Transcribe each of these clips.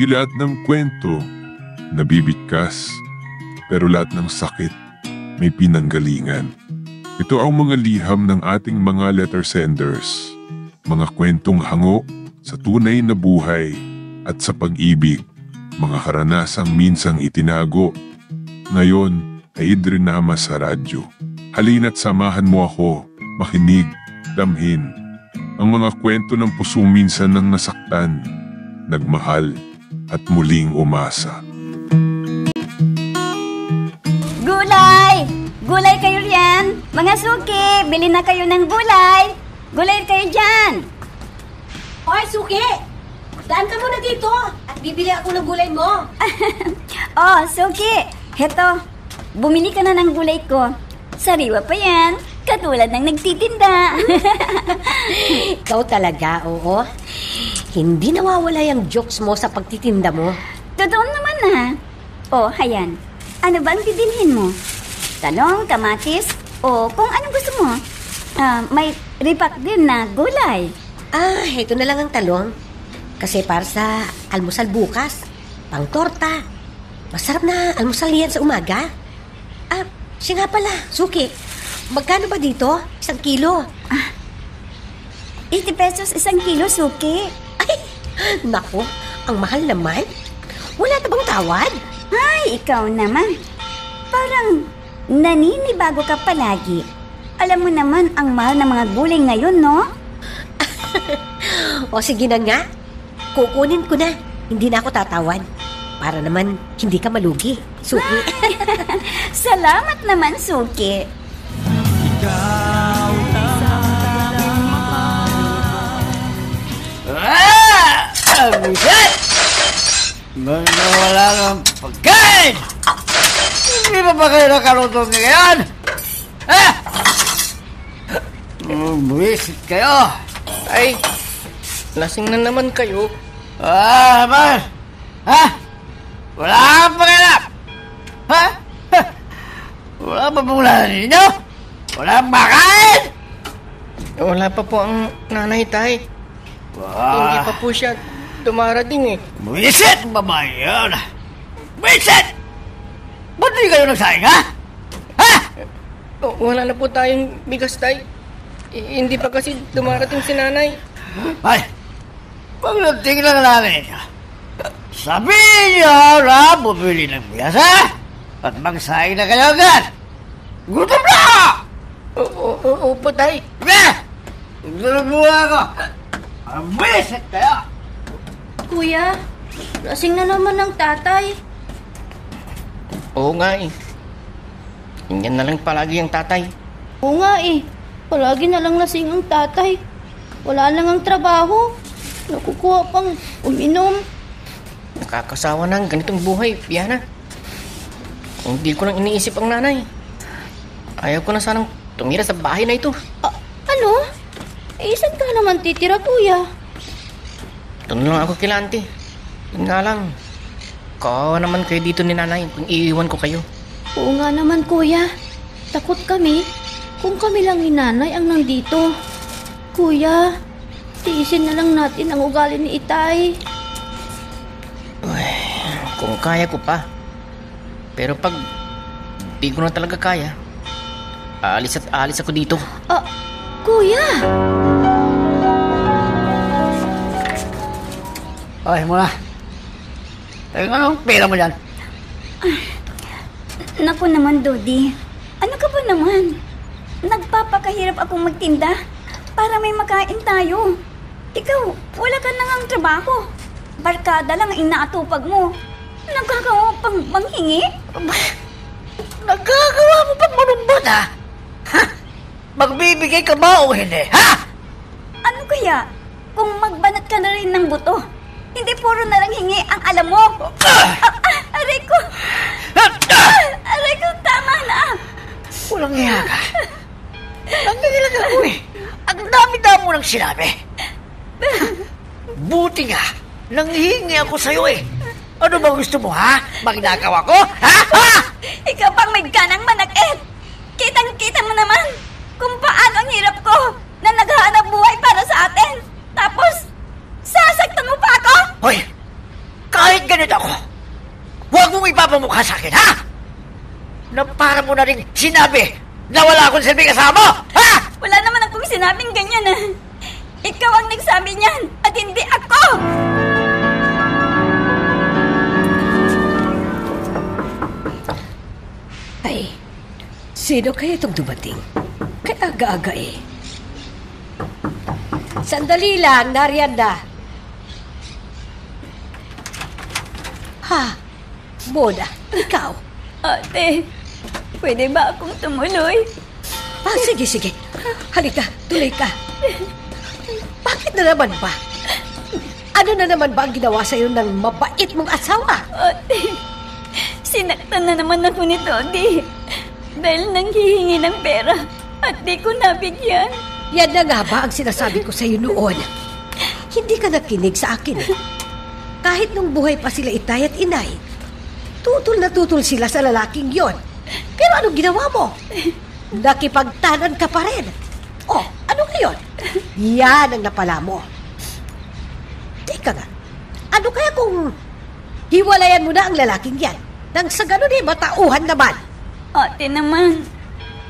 Hindi lahat ng kwento nabibigkas, pero lahat ng sakit may pinanggalingan. Ito ang mga liham ng ating mga letter senders, mga kwentong hango sa tunay na buhay at sa pag-ibig, mga karanasang minsang itinago, ngayon ay idrinama sa radyo. Halina't samahan mo ako, makinig, damhin, ang mga kwento ng pusong minsan nang nasaktan, nagmahal, at muling umasa. Gulay! Gulay kayo riyan! Mga suki, bili na kayo ng gulay! Gulay kayo dyan! Hoy, Suki! Daan ka muna dito at bibili ako ng gulay mo. Oh, suki! Heto, bumili ka na ng gulay ko. Sariwa pa yan, katulad ng nagtitinda. Ikaw talaga, oo. Hindi nawawala yung jokes mo sa pagtitinda mo. Totoo naman ha. Oh, hayan. Ano ba ang bibilhin mo? Talong, kamatis, o kung anong gusto mo. May repack din na gulay. Ito na lang ang talong. Kasi para sa almusal bukas, pang torta. Masarap na almusal yan sa umaga. Siya nga pala, Suki. Magkano ba dito? 1 kilo? 80 pesos 1 kilo, suki. Ay, naku, ang mahal naman. Wala na bang tawad? Ay, ikaw naman. Parang naninibago ka palagi. Alam mo naman ang mahal ng mga gulay ngayon, no? O sige na nga, kukunin ko na. Hindi na ako tatawad. Para naman hindi ka malugi, Suki. Salamat naman, suki. Buset! Wala ng pagkain! Hindi ba kayo nakalutong ngayon? Buwisit kayo! Ay, lasing na naman kayo. Man! Wala kang pakialam! Wala pa pong lahat ninyo? Wala kang makain? Wala pa po ang nanay, tay. Hindi pa po siya dumarating eh. Buwisit, babae yun! Buwisit! Ba't di kayo nagsaing, ha? Wala na po tayong bigas, tay. Hindi pa kasi dumarating si nanay. Ay, pagdating lang namin, sabihin niyo na bumili ng bigas, ha? At magsaing na kayo agad! Gutom na! Opo, tay. Gutom muna ako! Ang buwisit kayo! Kuya, lasing na naman ng tatay. Oo nga eh. Ganyan na lang palagi ang tatay. Oo nga eh. Palagi na lang lasing ang tatay. Wala lang ang trabaho. Nakukuha pang uminom. Nakakasawa na ang ganitong buhay, Piana. Hindi ko lang iniisip ang nanay. Ayaw ko na sanang tumira sa bahay na ito. Ano? Saan ka naman titira, kuya? Doon lang ako kila auntie. Yun nga lang. Kawawa naman kayo dito ni nanay kung iiwan ko kayo. Oo nga naman, kuya. Takot kami kung kami lang ni nanay ang nandito. Kuya, tiisin na lang natin ang ugali ni Itay. Uy, kung kaya ko pa. Pero pag di ko na talaga kaya, aalis at aalis ako dito. Kuya! Ay, muna. Anong pera mo dyan? Naku naman, Dodi. Ano ka ba naman? Nagpapakahirap akong magtinda para may makain tayo. Ikaw, wala ka na ngang trabaho. Barkada lang ang inaatupag mo. Nagkakawa pang manghingi? Nagagawa mo pang manumbot, ha? Magbibigay ka ba o hindi, ha? Ano kaya kung magbanat ka na rin ng buto? Hindi puro na lang hingi ang alam mo. Aray ko! Aray ko, tama na! Walang hiya ka. Nangigilag ako eh. Ang dami-dami mo nang sinabi. Buti nga, nanghihingi ako sa'yo eh. Ano ba gusto mo, ha? Magnakaw ako, ha? Ikaw pang may ganang manakit. Kitang-kita mo naman kung paano ang hirap ko na naghahanap buhay para sa atin. Tapos, sasaktan mo pa ako? Hoy, kahit pagmamukha sa akin, ha? Na para mo na rin sinabi na wala akong silbing kasama, ha? Wala naman akong sinabing ganyan ah. Ikaw ang nagsabi niyan at hindi ako! Ay, sino kaya itong dumating? Kaya aga-aga eh. Sandali lang, nariyan na. Ha? Mona, ikaw? Ate, pwede ba akong tumuloy? Sige. Halika, tuloy ka. Bakit na naman ba? Ano na naman ba ang ginawa sa'yo ng mabait mong asawa? Ate, sinaktan na naman ako ni Todi. Dahil nanghihingi ng pera at di ko nabigyan. Yan na nga ba ang sinasabi ko sa'yo noon? Hindi ka nakinig sa akin eh. Kahit nung buhay pa sila itay at inay, tutol na tutol sila sa lalaking yon. Pero anong ginawa mo? Nakipagtanan ka pa rin. Oh, ano ngayon? Yan ang napala mo. Teka nga, ano kaya kung hiwalayan mo na ang lalaking yan? Nang sa ganun eh, matauhan naman. Ate naman,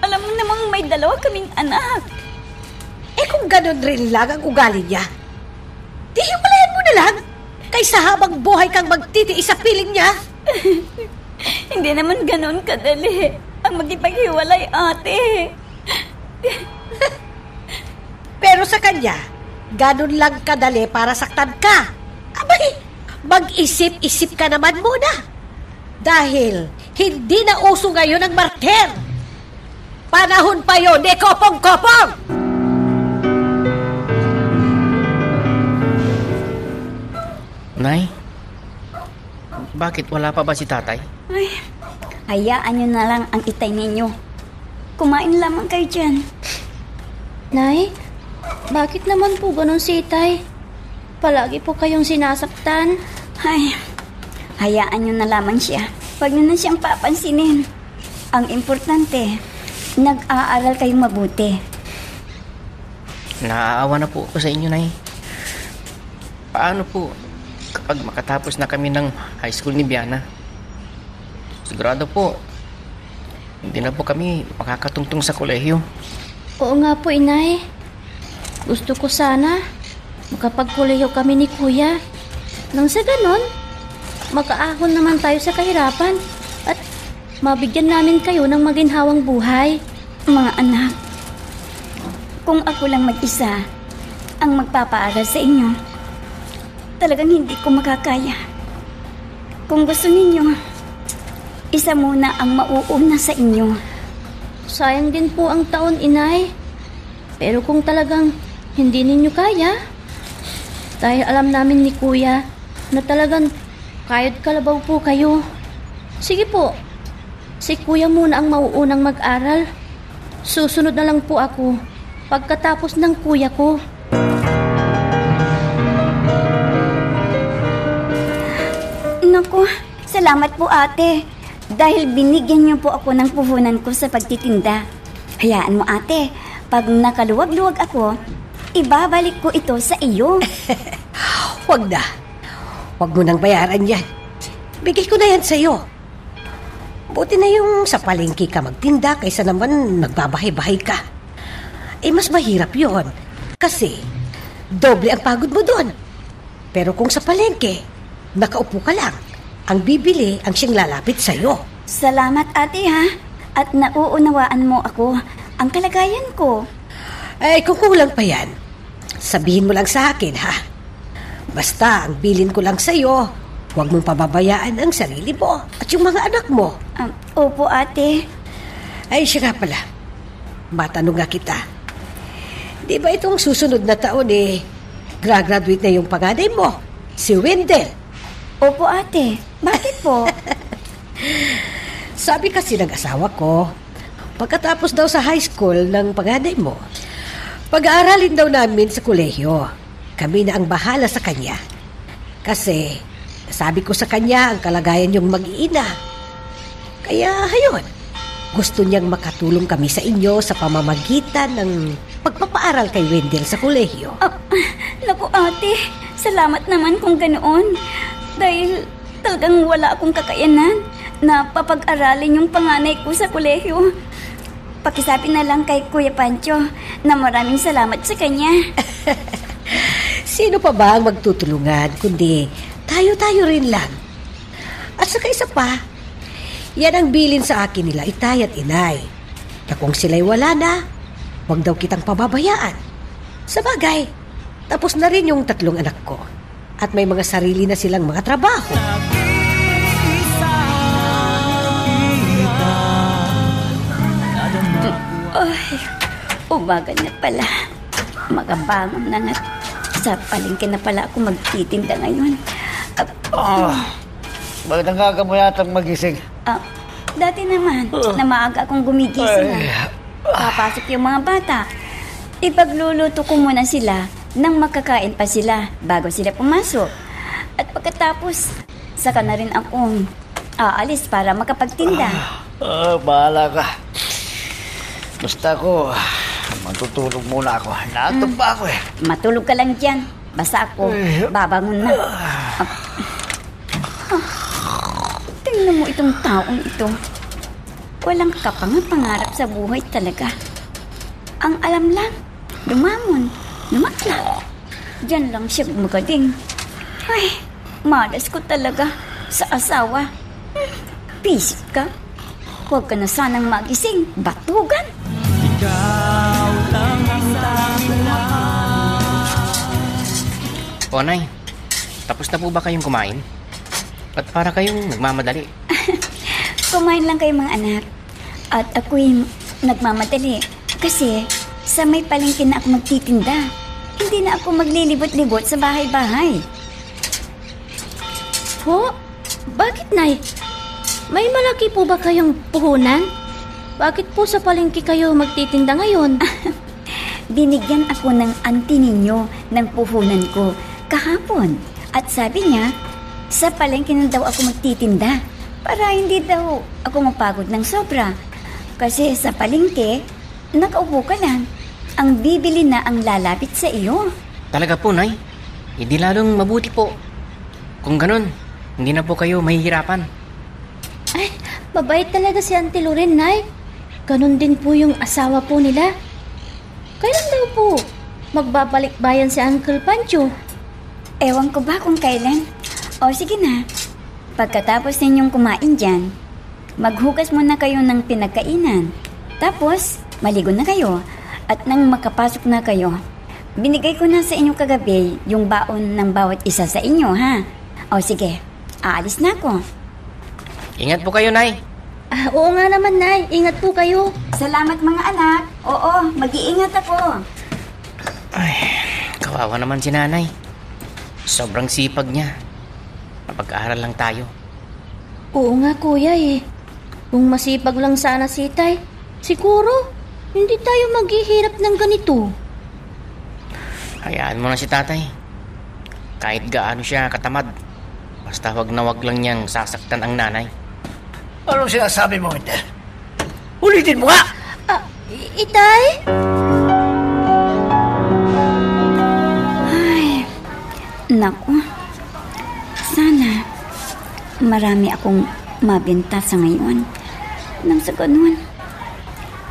alam mo namang may 2 kaming anak. Eh kung ganun rin lang ang ugali niya, di hiwalayan mo na lang. Kaysa habang buhay kang magtitiis sa piling niya. Hindi naman ganun kadali ang magipaghiwalay, ate. Pero sa kanya, ganun lang kadali para saktan ka. Abay, mag-isip-isip ka naman muna. Dahil hindi na uso ngayon ang martir. Panahon pa yun, de kopong-kopong! Nay, bakit wala pa ba si tatay? Ay, hayaan nyo na lang ang itay ninyo. Kumain lamang kayo dyan. Nay, bakit naman po ganun si Itay? Palagi po kayong sinasaktan. Ay, hayaan nyo na lamang siya. Huwag nyo na siyang papansinin. Ang importante, nag-aaral kayong mabuti. Naaawa na po ako sa inyo, Nay. Paano po kapag makatapos na kami ng high school ni Biana? Sigurado po, hindi na po kami makakatungtong sa kolehiyo. Oo nga po, Inay. Gusto ko sana makapagkuleyo kami ni Kuya. Nang sa ganon, makaahon naman tayo sa kahirapan at mabigyan namin kayo ng maginhawang buhay. Mga anak, kung ako lang mag-isa ang magpapaaral sa inyo, talagang hindi ko makakaya. Kung gusto ninyo, isa muna ang mauuna sa inyo. Sayang din po ang taon, Inay. Pero kung talagang hindi ninyo kaya, dahil alam namin ni Kuya na talagang kayod kalabaw po kayo. Sige po, si Kuya muna ang mauunang mag-aral. Susunod na lang po ako pagkatapos ng Kuya ko. Naku, salamat po ate. Dahil binigyan niyo po ako ng puhunan ko sa pagtitinda. Hayaan mo ate, pag nakaluwag-luwag ako, ibabalik ko ito sa iyo. Huwag na. Huwag mo nang bayaran yan. Bigay ko na yan sa'yo. Buti na yung sa palengke ka magtinda kaysa naman nagbabahay-bahay ka. Eh mas mahirap yon kasi doble ang pagod mo doon. Pero kung sa palengke, nakaupo ka lang. Ang bibili ang siyang lalapit sa'yo. Salamat ate ha. At nauunawaan mo ako ang kalagayan ko. Ay, kung kulang pa yan, sabihin mo lang sa akin, ha? Basta, ang bilin ko lang sa'yo, huwag mong pababayaan ang sarili mo at yung mga anak mo. Opo ate. Ay, siya nga pala. Matanong nga kita. Di ba itong susunod na taon graduate na yung panganay mo, si Wendell? Opo ate. Bakit po? Sabi kasi ng asawa ko, pagkatapos daw sa high school ng panganay mo, pag-aaralin daw namin sa kolehiyo. Kami na ang bahala sa kanya. Kasi, sabi ko sa kanya ang kalagayan yung mag-iina. Kaya, hayon, gusto niyang makatulong kami sa inyo sa pamamagitan ng pagpapaaral kay Wendell sa kolehiyo. Naku ate, salamat naman kung ganoon. Dahil talagang wala akong kakayanan na papag-aralin yung panganay ko sa kolehiyo. Pakisabi na lang kay Kuya Pancho na maraming salamat sa kanya. Sino pa ba ang magtutulungan kundi tayo-tayo rin lang? At saka isa pa, yan ang bilin sa akin nila itay at inay. Na kung sila'y wala na, huwag daw kitang pababayaan. Sabagay, tapos na rin yung 3 anak ko. At may mga sarili na silang mga trabaho. Ay, umaga na pala. Magabangon na nga. Sa palengke na pala ako magtitinda ngayon. Bakit ang gaga mo yatang magising? Dati naman, na maaga akong gumigising. Papasok yung mga bata. Ipagluluto ko muna sila nang makakain pa sila bago sila pumasok. At pagkatapos, saka na rin akong aalis para makapagtinda. Bahala ka. Basta ako, matutulog muna ako. Naantok pa ako eh. Matulog ka lang dyan. Basta ako, babangon na. Tingnan mo itong taong ito. Walang kapangarap sa buhay talaga. Ang alam lang, lumamon, lumakla. Diyan lang siya magaling. Ay, malas ko talaga sa asawa. Pisik ka. Huwag ka na sanang magising, batugan. O, Nay, tapos na po ba kayong kumain? At para kayong nagmamadali? Kumain lang kayo mga anak. At ako'y nagmamadali. Kasi sa may palengke na ako magtitinda. Hindi na ako maglilibot-libot sa bahay-bahay. Po? Bakit, Nay? May malaki po ba kayong puhunan? Bakit po sa palengke kayo magtitinda ngayon? Binigyan ako ng auntie ninyo ng puhunan ko kahapon. At sabi niya, sa palengke na daw ako magtitinda para hindi daw ako mapagod ng sobra. Kasi sa palengke, nakaupo ka lang. Ang bibili na ang lalapit sa iyo. Talaga po, Nay. Hindi lalong mabuti po. Kung ganun, hindi na po kayo mahihirapan. Ay, mabait talaga si Auntie Loren, Nay. Ganon din po yung asawa po nila. Kailan daw po magbabalik bayan si Uncle Pancho? Ewan ko ba kung kailan? O sige na, pagkatapos ninyong kumain dyan, maghugas muna kayo ng pinagkainan. Tapos, maligo na kayo. At nang makapasok na kayo, binigay ko na sa inyo kagabi yung baon ng bawat isa sa inyo, ha? O sige, aalis na ako. Ingat po kayo, Nay. Oo nga naman, Nay. Ingat po kayo. Salamat mga anak. Oo, mag-iingat ako. Ay, kawawa naman si Nanay. Sobrang sipag niya. Napag-aaral lang tayo. Oo nga, Kuya eh. Kung masipag lang sana si Tay, siguro hindi tayo maghihirap ng ganito. Hayaan mo na si Tatay. Kahit gaano siya katamad, basta wag na wag lang niyang sasaktan ang nanay. Anong sinasabi mo, hindi? Ulitin mo nga! Itay? Ay, naku. Sana marami akong mabenta sa ngayon. Nang sa ganun,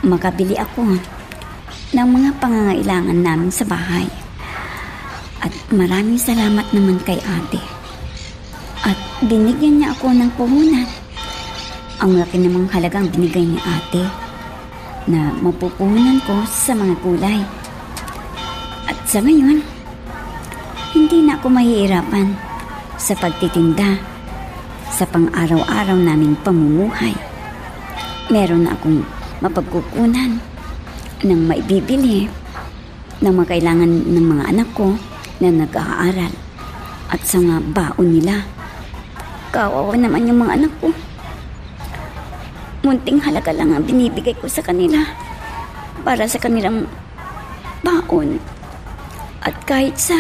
makabili ako ng mga pangangailangan namin sa bahay. At maraming salamat naman kay ate. At binigyan niya ako ng puhunan. Ang laki namang halagang binigay ni ate na mapupuhunan ko sa mga gulay. At sa ngayon, hindi na ako mahihirapan sa pagtitinda sa pang-araw-araw naming pamumuhay. Meron na akong mapagkukunan ng maibibili ng mga kailangan ng mga anak ko na nag-aaral at sa nga baon nila. Kawawa naman yung mga anak ko. Munting halaga lang ang binibigay ko sa kanila para sa kanilang baon. At kahit sa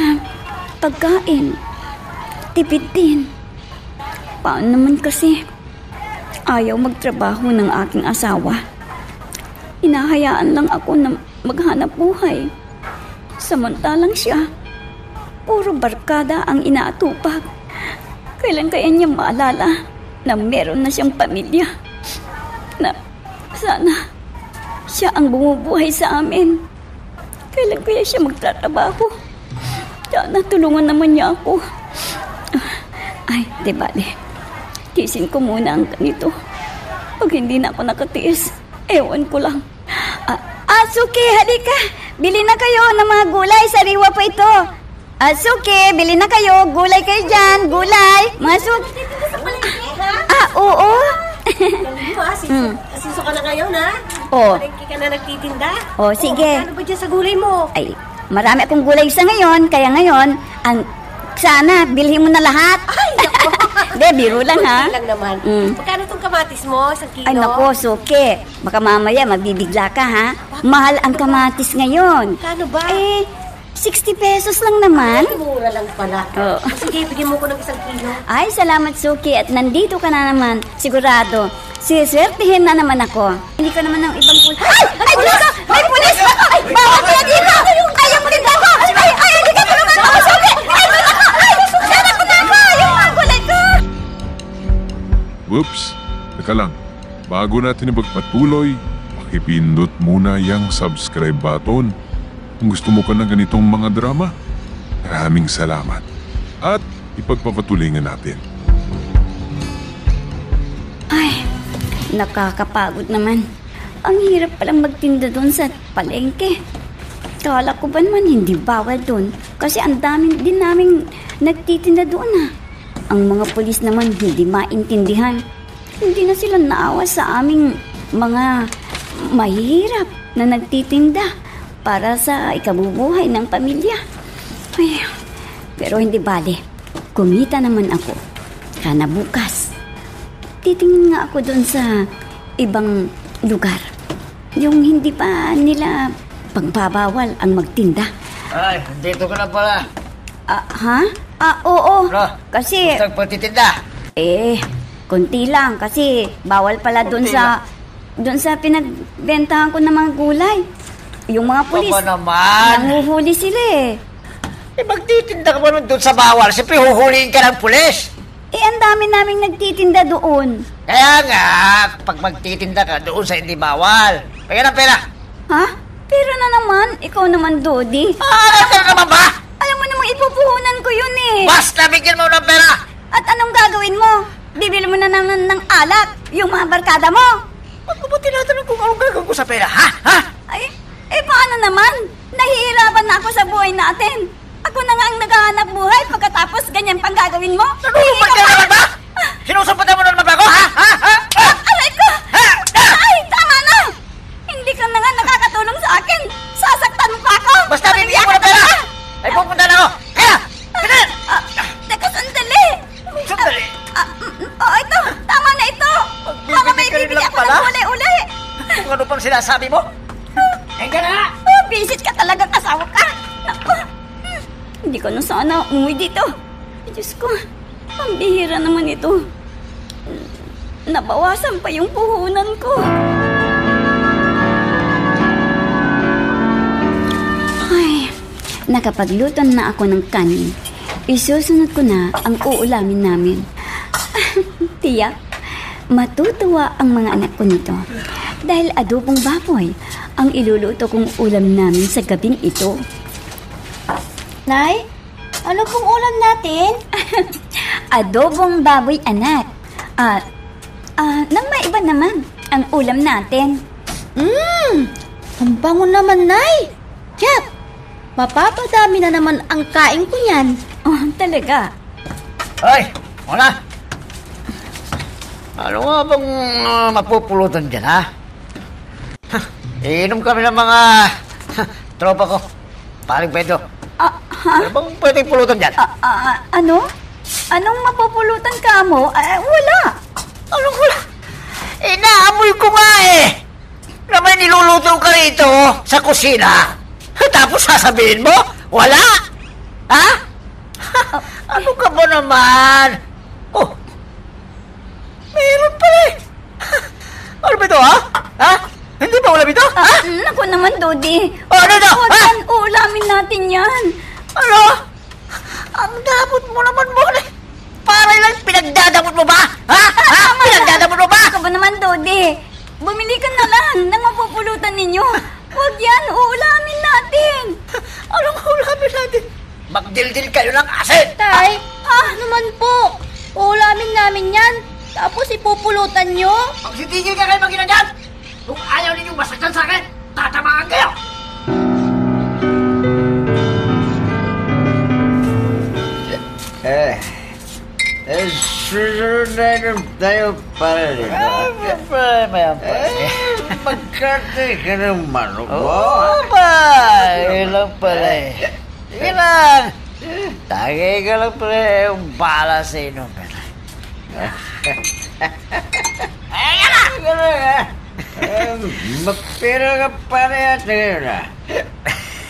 pagkain, tipid din. Paano naman kasi ayaw magtrabaho ng aking asawa? Hinahayaan lang ako na maghanap buhay. Samantalang siya, puro barkada ang inaatupag. Kailan kaya niya maalala na meron na siyang pamilya. Na sana siya ang bumubuhay sa amin. Kailan kaya siya magtatrabaho? Sana tulungan naman niya ako. Ay, di bale. Tiisin ko muna ang ganito. Pag hindi na ako nakatiis, ewan ko lang. Suki, halika. Bili na kayo ng mga gulay. Sariwa pa ito. Suki, bili na kayo. Gulay kayo dyan. Gulay. Mga suki. Oo. Asiso ka na ngayon, ha? Oh. Palengke ka na nagtitinda? Oh, sige. Ano ba dyan sa gulay mo? Ay, marami akong gulay sa ngayon. Kaya ngayon, sana, bilhin mo na lahat. Ay, naku. Hindi, biro lang ha. Kunti lang naman. Magkano tong kamatis mo? 1 kilo? Ay, naku, suki. Baka mamaya mabibigla ka ha. Mahal ang kamatis ngayon. Magkano ba? 60 pesos lang naman. Ay, mura lang pala. Oo. Sige, bigyan mo ko ng 1 kilo. Ay, salamat, Suki. At nandito ka na naman. Sigurado. Siswertihin na naman ako. Hindi ka naman ng ibang pulis. Ay, Diyos ko! May pulis! Ay, bawal ka dito! Ay, ang pulis ako! Ay, hindi ka tulungan ako, Suki! Ay, doon ako! Ay, sana ko na ako! Yung mga gulay ko! Whoops! Teka lang. Bago natin ipagpatuloy, pakipindot muna yung subscribe button. Kung gusto mo ka ng ganitong mga drama, maraming salamat. At ipagpapatuloy natin. Ay, nakakapagod naman. Ang hirap palang magtinda doon sa palengke. Kala ko ba naman hindi bawal doon? Kasi ang dami din naming nagtitinda doon Ang mga pulis naman hindi maintindihan. Hindi na sila naawa sa aming mga mahihirap na nagtitinda para sa ikabubuhay ng pamilya. Ay, pero hindi bale. Kumita naman ako. Kana bukas. Titingin nga ako doon sa ibang lugar. Yung hindi pa nila pagbabawal ang magtinda. Ay, dito ka na pala. Ha? Oo. Ano? Kasi, Gusto pagtitinda. konti lang. Kasi bawal pala doon sa pinagbentahan ko ng mga gulay. Yung mga pulis, Baka naman. nanguhuli sila Magtitinda ka ba nun doon sa bawal? Siyempre, huhuliin ka ng pulis. ang dami naming nagtitinda doon. Kaya nga, pag magtitinda ka doon sa hindi bawal. Kaya ng pera. Ha? Pero na naman, ikaw naman, Dodi. Alam ka naman ba? Alam mo namang ipupuhunan ko yun Basta bigyan mo ng pera. At anong gagawin mo? Bibili mo na naman ng alak, yung mga barkada mo. Ba't mo ba tinatanong kung anong gagawin ko sa pera, ha? Ha? Ay, paano naman? Nahihirapan na ako sa buhay natin. Ako na nga ang naghahanap buhay pagkatapos ganyan pang gagawin mo. Nanunumad ka naman ba? Sinusumpatan mo na naman ba ako, ha? Ha? Ha? Aray ko! Ay, tama na! Hindi ka na nga nakakatulong sa akin. Sasaktan mo pa ako. Basta bibigyan mo ng pera. Ay, pupunta na ako. Kaya! Kaya! Teka, sandali. Sandali. Ito. Tama na ito. Baka may Magbibigay ka rin bibili lang ako pala? ng uli-uli. Kung ano pang sinasabi mo? Hanggang na! Bisit ka talagang asawa ka. Naku. Hindi ko na sana umuwi dito. Ay, Diyos ko. Ang bihira naman ito. Nabawasan pa yung puhunan ko. Ay, nakapagluto na ako ng kanin. Isusunod ko na ang uulamin namin. Tiyak, matutuwa ang mga anak ko nito. Dahil adobong baboy ang iluluto kong ulam namin sa gabing ito. Nay, ano pong ulam natin? Adobong baboy, anak. Nang maiba naman ang ulam natin. Ang bango naman, Nay. Tiyak, mapapadami na naman ang kain ko niyan. Oh, talaga? Hoy! Muna! Ano nga bang mapupulutan dyan, ha? Iinom kami ng mga tropa ko. Paring Pedro. Ano bang pwedeng pulutan dyan? Ano? Anong mapupulutan ka mo? Wala. Anong wala? Naamoy ko nga na may niluluto ka rito sa kusina. Tapos sasabihin mo, wala? Ha? Ano ka ba naman? Oh, meron pala Ano ba ito, ha? Ha? Hindi ba ulam ito? Ha? Naku naman, Dodi. Ano ito? Huwag Ha? yan, uulamin natin yan. Ano? Ang damot mo naman mo. Para lang Pinagdadamot mo ba? Ha? Pinagdadamot mo ba? Ka ba naman, Dodi? Bumili ka na lang ng mapupulutan ninyo. Huwag yan, uulamin natin. Anong ulamin natin? Magdildil kayo ng asin! Tay, naman po. Ulamin namin yan. Tapos ipupulutan nyo. Magsitigil ka kayo mag-inagyan! Kung ayaw ninyong masaktan sa akin, tatamaan kayo! Susunod na inom tayo para dito. Magkatay ka ng manok mo. Oo ba? Ilang pala eh. Sige lang! Tagay ka lang pala yung bala sa inom. Ay, yan na! Gano'n ha? Magpera ka para yata ngayon ha?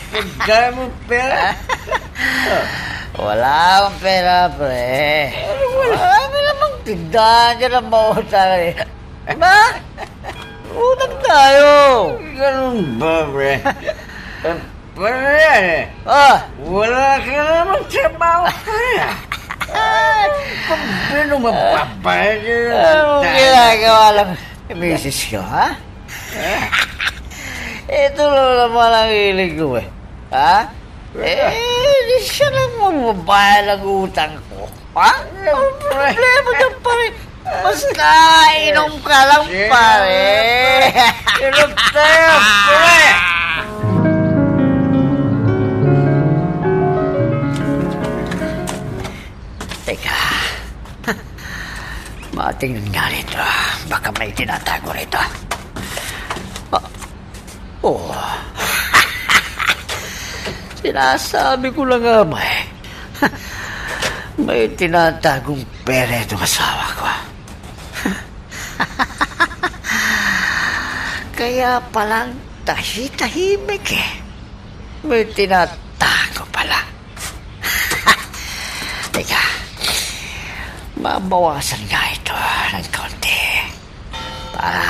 Magkala mo pera? Wala akong pera, pre. Wala namang tindahan dyan ang mautang eh. Ba? Utang tayo. Ganun ba, pre? Para yan eh. Wala ka namang trabaho kaya. Paano mapapayag yun? Anong ginagawa lang ni misis ko, ha? Ito lang naman ang hilig ko eh. Ha? Di siya lang mababayad ang utang ko. Ha? Ang problema dyan pare. Basta inom ka lang pare. Inom tayo, pre! Teka. Matingnan nga rito. Baka may tinatago rito. Oh. Sinasabi ko lang nga ba eh. May tinatagong pera itong asawa ko. Kaya palang tahimik eh. May tinatago pala. Teka, mabawasan nga ito ng konti para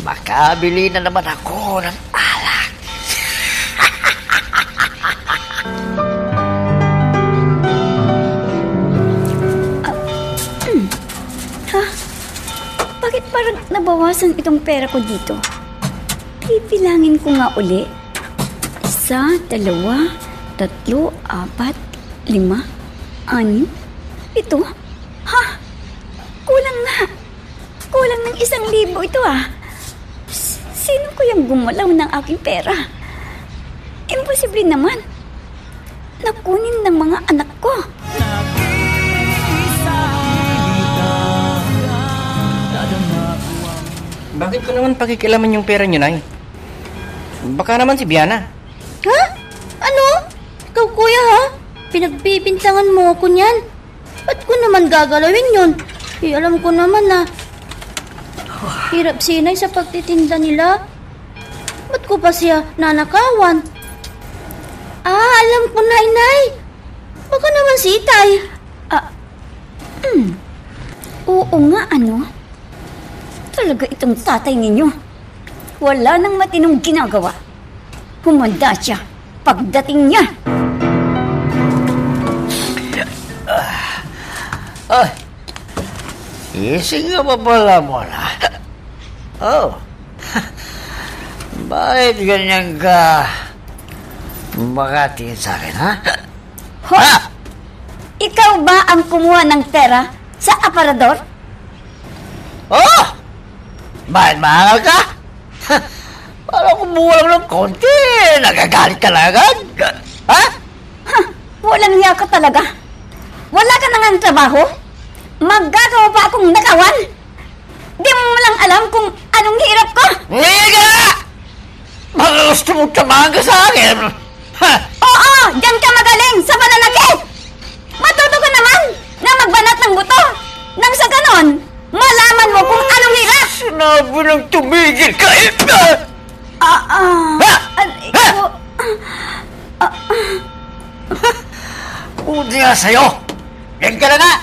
makabili na naman ako ng alak. Bakit parang nabawasan itong pera ko dito? Pipilangin ko nga uli. 1, 2, 3, 4, 5, 6, 7. Ha? Kulang na. Kulang ng 1,000 ito ah. Sino kayang gumalaw ng aking pera? Imposible naman. Nakunin ng mga anak ko. Bakit ko naman pakikilaman yung pera nyo, Nay? Baka naman si Biana. Ha? Ano? Ikaw, kuya, ha? Pinagpipintangan mo ako niyan. Ba't ko naman gagalawin yun? Alam ko naman na hirap sinay sa pagtitinda nila. Ba't ko pa siya nanakawan? Alam ko na, Inay. Baka naman si Itay. Oo nga, ano? Talaga itong tatay ninyo. Wala nang matinong ginagawa. Humanda siya pagdating niya. Ising ka pa pala mo na. Oh. Bakit ganyan ka makatingin sa akin, ha? Hoy! Ikaw ba ang kumuha ng pera sa aparador? Oh! Bakit mahal ka? Parang kumuha lang ng konti. Nagagalit ka lang agad. Ha? Walang hiya ka talaga. Wala ka na nga trabaho? Maggagawa pa akong nakawan? Di mo lang alam kung anong hirap ko? Ngayon ka na! Baka gusto mong tamahan ka sa akin. Ha? Oo! Diyan ka magaling sa pananakit! Matuto ka naman na magbanat ng buto nang sa ganon, malaman mo kung anong hirap! Sinabi ng tumigil ka. Buti nga sa'yo. Yan ka na nga.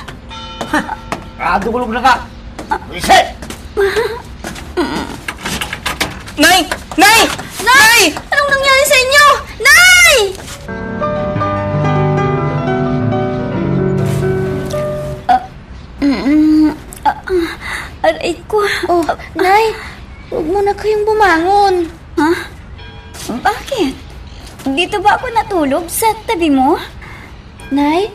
Kadugulog na ka. Reset! Nay! Nay! Nay! Anong nangyari sa inyo? Nay! Aray ko. Oh, Nay, huwag mo na kayong bumangon. Ha? Bakit? Dito ba ako natulog sa tabi mo? Nay,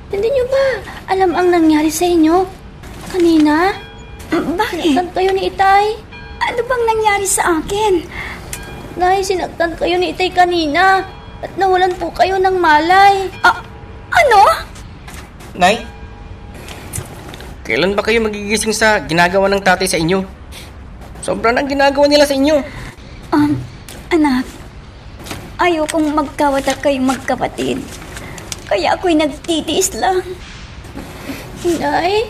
hindi niyo ba alam ang nangyari sa inyo? Kanina, Bakit? sinaktan kayo ni Itay. Ano bang nangyari sa akin? Nay, sinaktan kayo ni Itay kanina. At nawalan po kayo ng malay. Ano? Nay, kailan ba kayo magigising sa ginagawa ng tatay sa inyo? Sobrang ang ginagawa nila sa inyo. Anak, ayokong magkawatak kayong magkapatid. Kaya ako'y nagtitiis lang. Nay,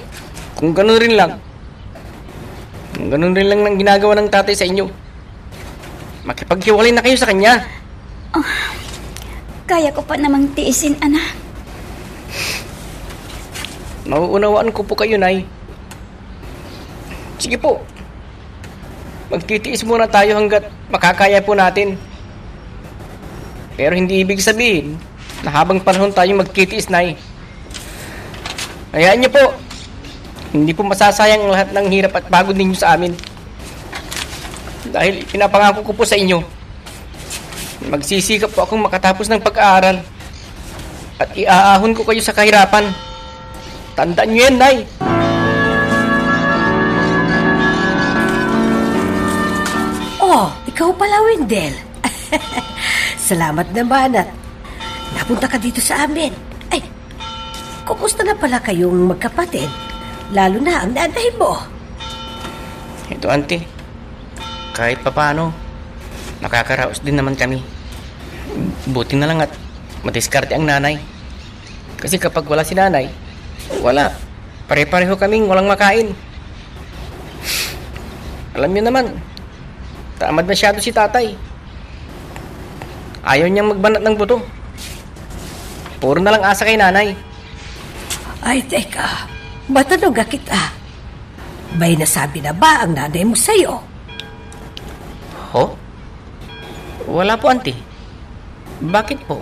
Kung ganun rin lang ng ginagawa ng tatay sa inyo, makipaghiwalay na kayo sa kanya. Kaya ko pa namang tiisin, anak. Nauunawaan ko po kayo, Nay. Sige po. Magtitiis muna tayo hanggat makakaya po natin. Pero hindi ibig sabihin na habang panahon tayo magtitiis, Nay. Hayaan niyo po. Hindi po masasayang ang lahat ng hirap at pagod ninyo sa amin. Dahil pinapangako ko po sa inyo, magsisikap po akong makatapos ng pag-aaral at iaahon ko kayo sa kahirapan. Tandaan niyo yan, Nay. Oh, ikaw pala, Wendell. Salamat naman at napunta ka dito sa amin. Ay, kumusta na pala kayong magkapatid? Lalo na ang nanay mo. Ito, Auntie. Kahit papano, nakakaraos din naman kami. Buti na lang at madiskarte ang nanay. Kasi kapag wala si nanay, wala. Pare-pareho kaming walang makain. Alam niyo naman, tamad masyado si tatay. Ayaw niyang magbanat ng buto. Puro na lang asa kay nanay. Ay, teka. Matanong ka kita. May nasabi na ba ang nanay mo sa'yo? Ho? Wala po, Auntie. Bakit po?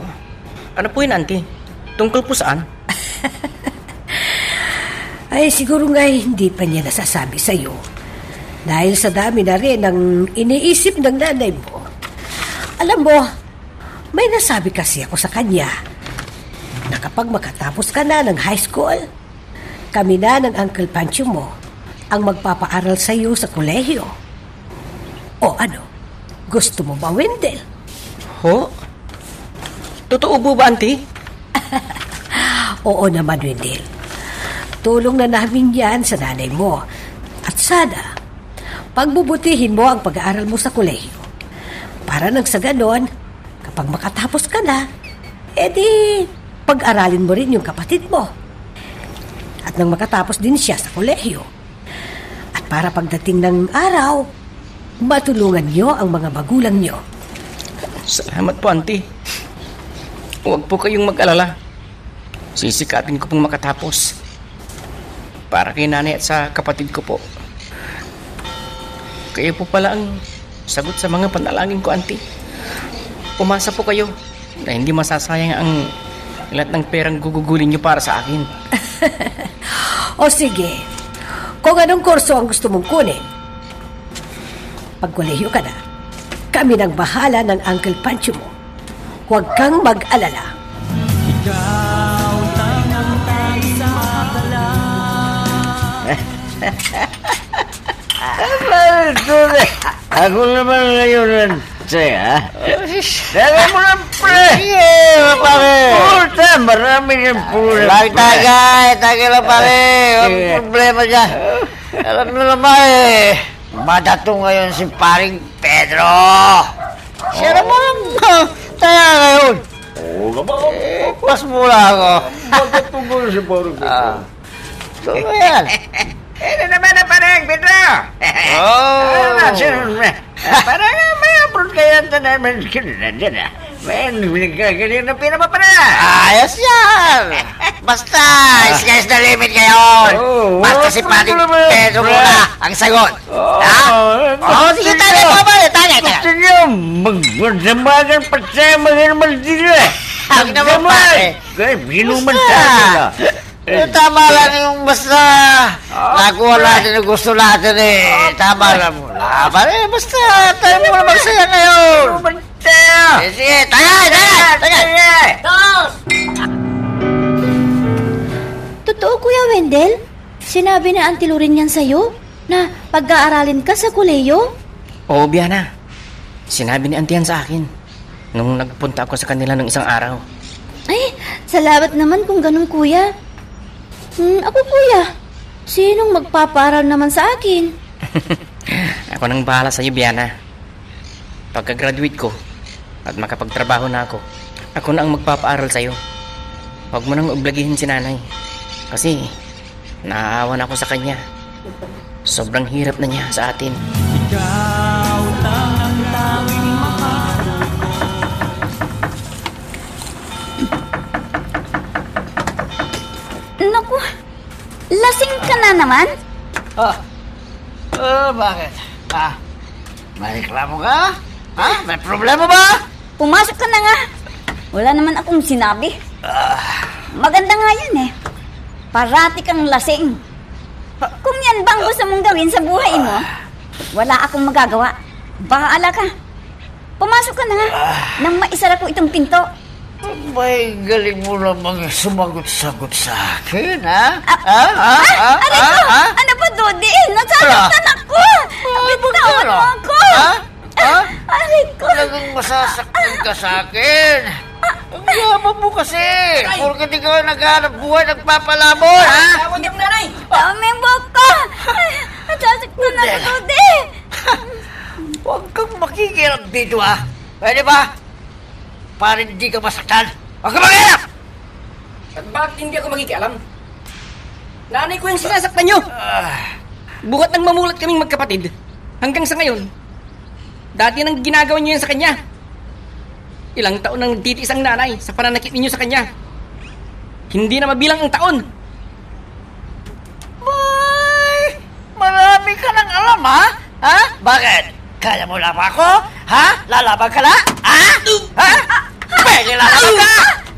Ano po yun, Auntie? Tungkol po saan? Ay, siguro nga hindi pa niya nasasabi sa'yo. Dahil sa dami na rin ang iniisip ng nanay mo. Alam mo, may nasabi kasi ako sa kanya na kapag makatapos ka na ng high school, kami na ng Uncle Pancho mo ang magpapaaral sa iyo sa kolehiyo. O ano, gusto mo ba, Wendell? Ho? Totoo po ba, Auntie? Oo naman, Wendell. Tulong na namin yan sa nanay mo. At sana, pagbubutihin mo ang pag-aaral mo sa kolehiyo. Para nang sa ganon, kapag makatapos ka na, edi pag-aralin mo rin yung kapatid mo. At nang makatapos din siya sa kolehiyo. At para pagdating ng araw, matulungan niyo ang mga magulang niyo. Salamat po, Auntie. Huwag po kayong mag-alala. Sisikapin ko pong makatapos. Para kay nanay at sa kapatid ko po. Kayo po pala ang sagot sa mga panalangin ko, Auntie. Umasa po kayo na hindi masasayang ang lahat ng perang gugugulin niyo para sa akin. O sige, kung anong kurso ang gusto mong kunin, pag kolehiyo ka na, kami nang bahala ng Uncle Pancho mo. Huwag kang mag-alala. Ako naman ngayon ang saya. Dala mo ng pre! Sige, pare! Puta, marami ng pura. Tagay lang pare. Ang problema dyan. Alam mo naman eh. Madato ngayon si paring Pedro. Siya naman taya ngayon. Oo nga ba? Pas mula ako. Bakit tungkol si Parang Pedro? So, yan. Ano naman ang parang Pedro? Oh! Parang may abroad kaya ito naman kinunadyan ah. May ganyan na pira pa pala. Ayos yan! Basta, sky's the limit ngayon. Basta si Pating Pedro muna ang sagot. Ha? Oo, sige, tagay mo ba? Tagay. Gusto niyo, magdamagan pa siya mga naman dito eh. Ang naman pare. Kaya binuman sa akin. Tama lang yung basta nakuha natin yung gusto natin eh. Tama lang mo. Basta tayo muna magsaya ngayon. Sige, tagay! Totoo, Kuya Wendell? Sinabi na Auntie Lorin yan sa'yo na pag-aaralin ka sa koleyo? Oo, Biana. Sinabi ni Auntie yan sa akin nung nagpunta ako sa kanila ng isang araw. Ay, salamat naman kung ganun, Kuya. Ako, Kuya. Sinong magpapaaral naman sa akin? Ako nang bahala sa'yo, Biana. Pagka-graduate ko at makapagtrabaho na ako na ang magpapaaral sa'yo. Huwag mo nang oblagihin si nanay. Kasi naaawa na ako sa kanya. Sobrang hirap na niya sa atin. Naku, lasing ka na naman? Bakit? May reklamo ka? May problema ba? Pumasok ka na nga. Wala naman akong sinabi. Maganda nga yan eh. Parati kang lasing. Kung yan bang gusto mong gawin sa buhay mo, wala akong magagawa. Bahala ka. Pumasok ka na nga nang maisara ko itong pinto. May galing mo namang sumagot-sagot sa akin, ha? Aray ko! Ano ba, Dodi? Nasasaktan ako! Bitawan mo ako! Aray ko! Talagang masasaktan ka sa akin. Ang yaman mo kasi. Porke di ka naghanap buhay, nagpapalabon, ha? Tawag yung nanay! Tawag mo yung buhok ko! Nasasaktan ako, Dodi! Huwag kang makikirap dito, ha? Pwede ba? Para hindi ka masaktan. Huwag ka makikirap! At bakit hindi ako magkikialam? Nanay ko yung sinasaktan nyo! Bukat nang mamulat kaming magkapatid, hanggang sa ngayon, dati nang ginagawa nyo yan sa kanya. Ilang taon nang nagtitiis ang nanay sa pananakit ninyo sa kanya. Hindi na mabilang ang taon. Boy! Marami ka nang alam, ha? Ha? Bakit? Kaya mo lang ako? Ha? Lalaban ka na? Ha? Ha? Pwede lalaban ka?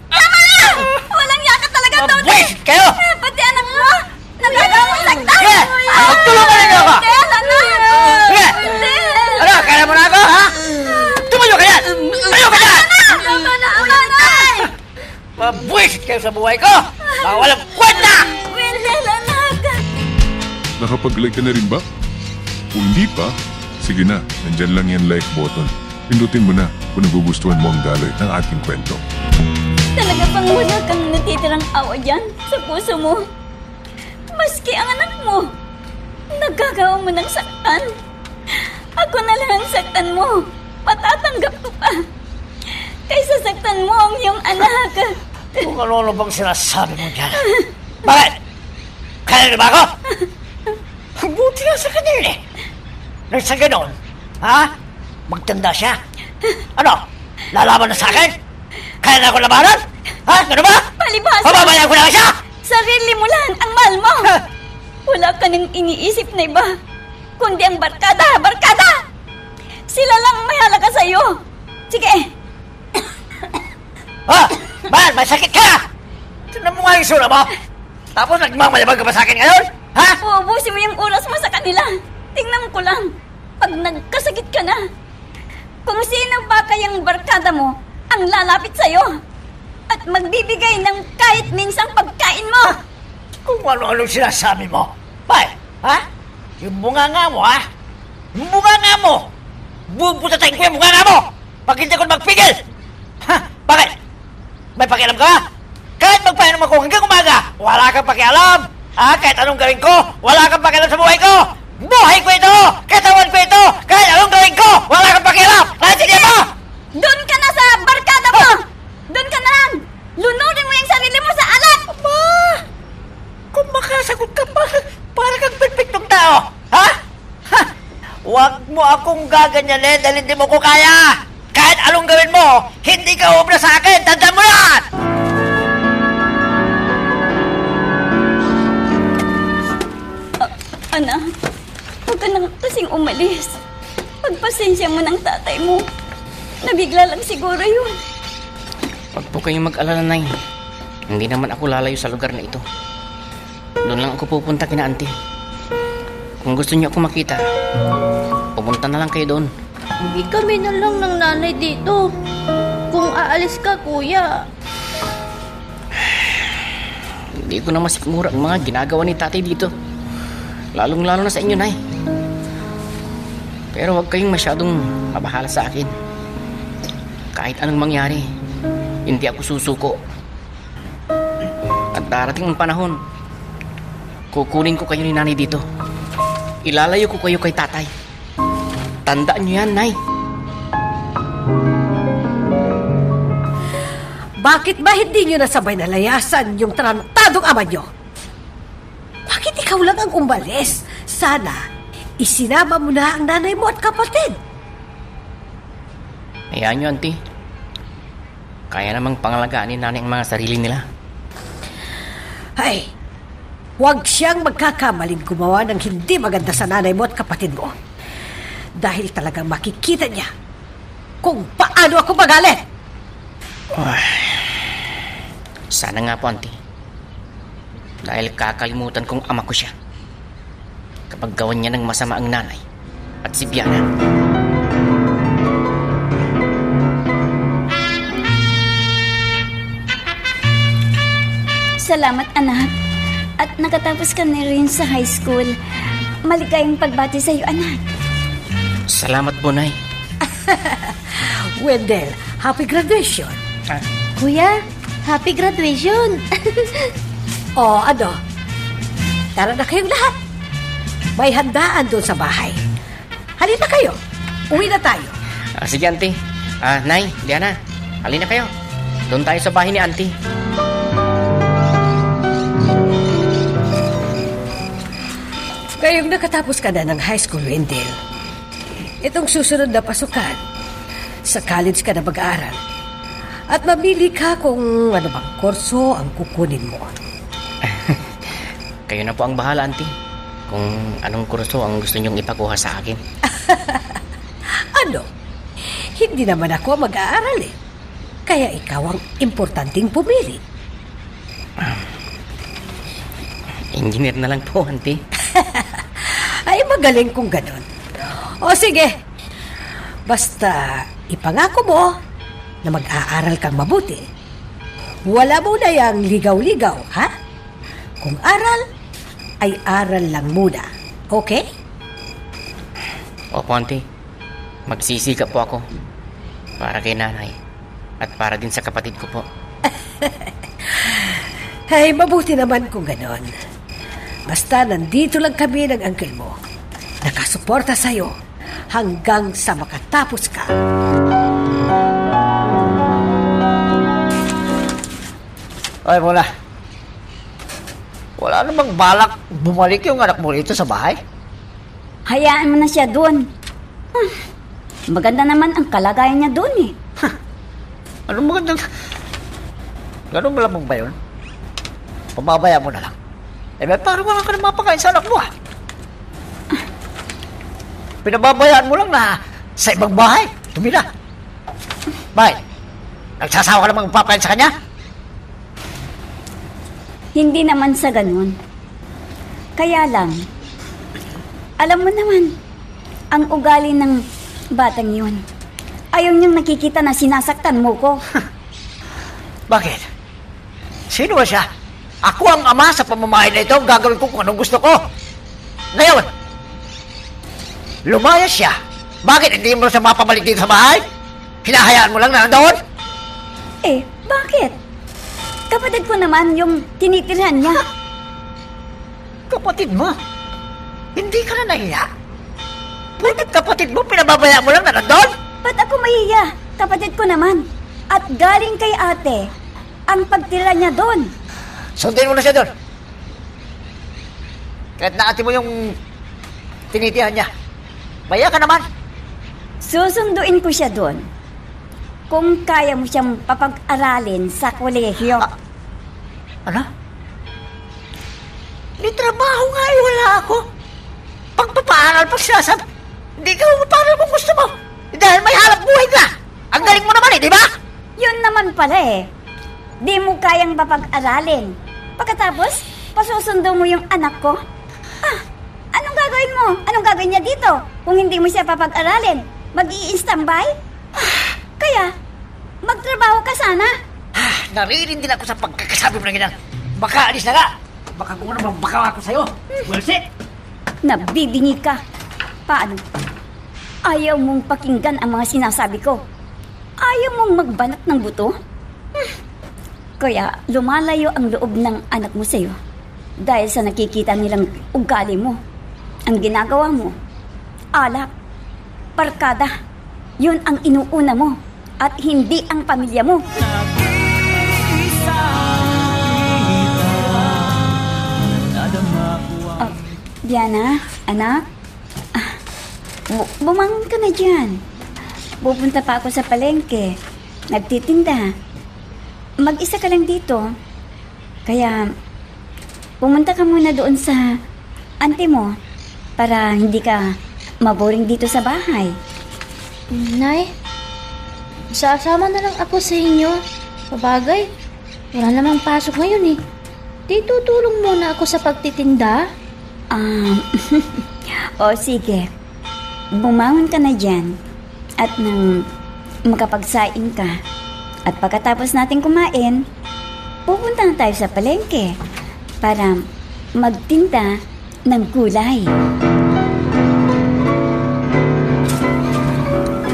Tama na! Walang yaka talaga, Dodi! Mabwisit kayo! Pati anak mo! Nagagawang saktan! Sige! Magtulungan ninyo ako! Hindi, ano? Sige! Hindi! Ano? Kaya mo na ako, ha? Tumayo ka yan! Tumayo ka yan! Tama na, nanay! Mabwisit kayo sa buhay ko! Mga walang kwenta! Wendell, anak! Nakapag-like ka na rin ba? Kung hindi pa, sige na, nandyan lang yan like button. Pindutin mo na kung nagugustuhan mo ang daloy ng ating kwento. Talaga bang wala kang natitirang awa dyan sa puso mo? Maski ang anak mo, nagagawa mo ng saktan. Ako na lang ang saktan mo. Matatanggap ko pa. Kaysa saktan mo ang iyong anak. Kung ano bang sinasabi mo dyan? Bakit? Kaya na ba ako? Buti nga sa kanya yun eh. Nang sa ganon, ha? Magtanda siya. Ano? Lalaban na sa akin? Kaya na ako labanan? Ha? Gano'n ba? Palibhasa! Pababayaan ko na siya? Sarili mo lang ang mahal mo. Wala ka nang iniisip na iba. Kundi ang barkada, barkada! Sila lang may halaga sa'yo. Sige. Ha? Bakit? May sakit ka? Tignan mo nga yung sura mo. Tapos nagmamayabang ka ba sa akin ngayon? Ha? Uubusin mo yung oras mo sa kanila. Tingnan ko lang. Pag nagkasakit ka na, kung sino ba kayang barkada mo ang lalapit sa'yo at magbibigay ng kahit minsang pagkain mo. Kung ano-ano sinasabi mo. Bakit? Ha? Yung bunganga mo, ha? Yung bunganga mo! Bubutatin ko yung bunganga mo! Pag hindi ko magpigil! Ha? Bakit? May pakialam ka? Kahit magpainom ako hanggang umaga, wala kang pakialam! Ha? Kahit anong gawin ko, wala kang pakialam sa buhay ko! Buhay ko ito! Katawan ko ito! Kahit anong gawin ko, wala kang pakialam! Naintindihan mo? Doon ka na sa barkada mo! Doon ka na lang! Lunurin mo yung sarili mo sa alat! Aba! Kung makasagot ka pa, para kang perfectong tao! Ha? Ha? Huwag mo akong gaganyanin dahil hindi mo ko kaya! Kahit anong gawin mo, hindi ka ubra sa akin! Tandaan mo yan! Anak, huwag ka na kasing umalis. Pagpasensya mo ng tatay mo. Nabigla lang siguro yun. Huwag po kayong mag-alala, Nay. Hindi naman ako lalayo sa lugar na ito. Doon lang ako pupunta kina auntie. Kung gusto niyo ako makita, pumunta na lang kayo doon. Hindi kami na lang ng nanay dito. Kung aalis ka, kuya. Hindi ko na masikmura ang mga ginagawa ni tatay dito. Lalong-lalo na sa inyo, Nay. Pero huwag kayong masyadong mabahala sa akin. Kahit anong mangyari, hindi ako susuko. At darating ang panahon, kukunin ko kayo ni nanay dito. Ilalayo ko kayo kay tatay. Tandaan niyo yan, Nay. Bakit ba hindi nyo nasabay na layasan yung tarantadong ama nyo? Bakit ikaw lang ang umalis? Sana, isinama mo na ang nanay mo at kapatid. Hayaan niyo, auntie. Kaya namang pangalagaan ni nanay ang mga sarili nila. Ay, huwag siyang magkakamaling gumawa ng hindi maganda sa nanay mo at kapatid mo. Dahil talagang makikita niya kung paano ako magalit. Sana nga po, auntie. Dahil kakalimutan kong ama ko siya kapag gawan niya ng masama ang nanay at si Biana. Salamat, anak. At nakatapos ka na rin sa high school. Maligayang pagbati sa iyo, anak. Salamat po, Nay. Wendell, happy graduation. Kuya, happy graduation. O ano, tara na kayong lahat. May handaan doon sa bahay. Halina kayo, uwi na tayo. Sige, auntie. Nay, Diana, halina kayo. Doon tayo sa bahay ni auntie. Ngayong nakatapos ka na ng high school, Wendell, itong susunod na pasukan, sa college ka na mag-aaral. At mamili ka kung ano bang kurso ang kukunin mo. Kayo na po ang bahala, auntie. Kung anong kurso ang gusto niyong ipakuha sa akin. Ano? Hindi naman ako mag-aaral eh. Kaya ikaw ang importanteng pumili. Engineer na lang po, auntie. Ay, magaling kung ganun. O sige, basta ipangako mo na mag-aaral kang mabuti. Wala mo na yung ligaw-ligaw, ha? Kung aral, ay aral lang muna. Okay? Opo, auntie. Magsisikap po ako para kay nanay at para din sa kapatid ko po. Ay, mabuti naman kung ganon. Basta nandito lang kami ng uncle mo. Nakasuporta sa'yo hanggang sa makatapos ka. Ay, mula. Wala namang balak bumalik yung anak mo rito sa bahay? Hayaan mo na siya doon. Maganda naman ang kalagayan niya doon eh. Anong magandang... Ganun malamang ba yun? Pababaya mo na lang. Eh, parang wala ka na mapakain sa anak mo, ha? Pinababayaan mo lang na sa ibang bahay. Tumira. Bakit? Nagsasawa ka namang papakain sa kanya? Hindi naman sa ganun. Kaya lang, alam mo naman, ang ugali ng batang yun. Ayaw niyang nakikita na sinasaktan mo ko. Bakit? Sino ba siya? Ako ang ama sa pamamahay na ito. Gagawin ko kung anong gusto ko. Ngayon, lumayas siya. Bakit hindi mo siya mapabalik dito sa bahay? Hinahayaan mo lang na nandoon? Eh, bakit? Kapatid ko naman yung tinitirhan niya. Kapatid mo? Hindi ka na nahiya? Bakit kapatid mo pinababaya mo lang na nandoon? Ba't ako mahiya? Kapatid ko naman. At galing kay ate, ang pagtira niya doon. Sundin mo na siya doon. Kahit na ate mo yung tinitihan niya. Maya ka naman. Susunduin ko siya doon. Kung kaya mo siyang papag-aralin sa kolehiyo. Ano? May trabaho nga eh, wala ako. Pagpapaaral pa siya sa... Hindi ka umaparal kung gusto mo. Dahil may halap buhay ka. Ang galing mo naman eh, di ba? Yun naman pala eh. Di mo kayang papag-aralin. Pagkatapos, Pasusundo mo yung anak ko? Ah, anong gagawin mo? Anong gagawin niya dito? Kung hindi mo siya papag-aralin, mag-i-standby? Kaya, magtrabaho ka sana. Naririn din ako sa pagkakasabi mo na ganyan. Baka alis na nga. Baka kung ano bang baka ako sa'yo. Bullshit! Nabibingi ka. Paano? Ayaw mong pakinggan ang mga sinasabi ko. Ayaw mong magbanat ng buto? Kaya lumalayo ang loob ng anak mo sa'yo dahil sa nakikita nilang ugali mo. Ang ginagawa mo, alak, barkada, yun ang inuuna mo at hindi ang pamilya mo. Diana, anak, bumangon ka na dyan. Pupunta pa ako sa palengke. Nagtitinda. Mag-isa ka lang dito. Kaya, pumunta ka muna doon sa auntie mo para hindi ka maboring dito sa bahay. Nay, sasama na lang ako sa inyo. Sabagay, wala namang pasok ngayon eh. Di tutulong muna ako sa pagtitinda. O sige, bumangon ka na dyan at nang makapagsaing ka. At pagkatapos natin kumain, pupunta na tayo sa palengke para magtinda ng gulay.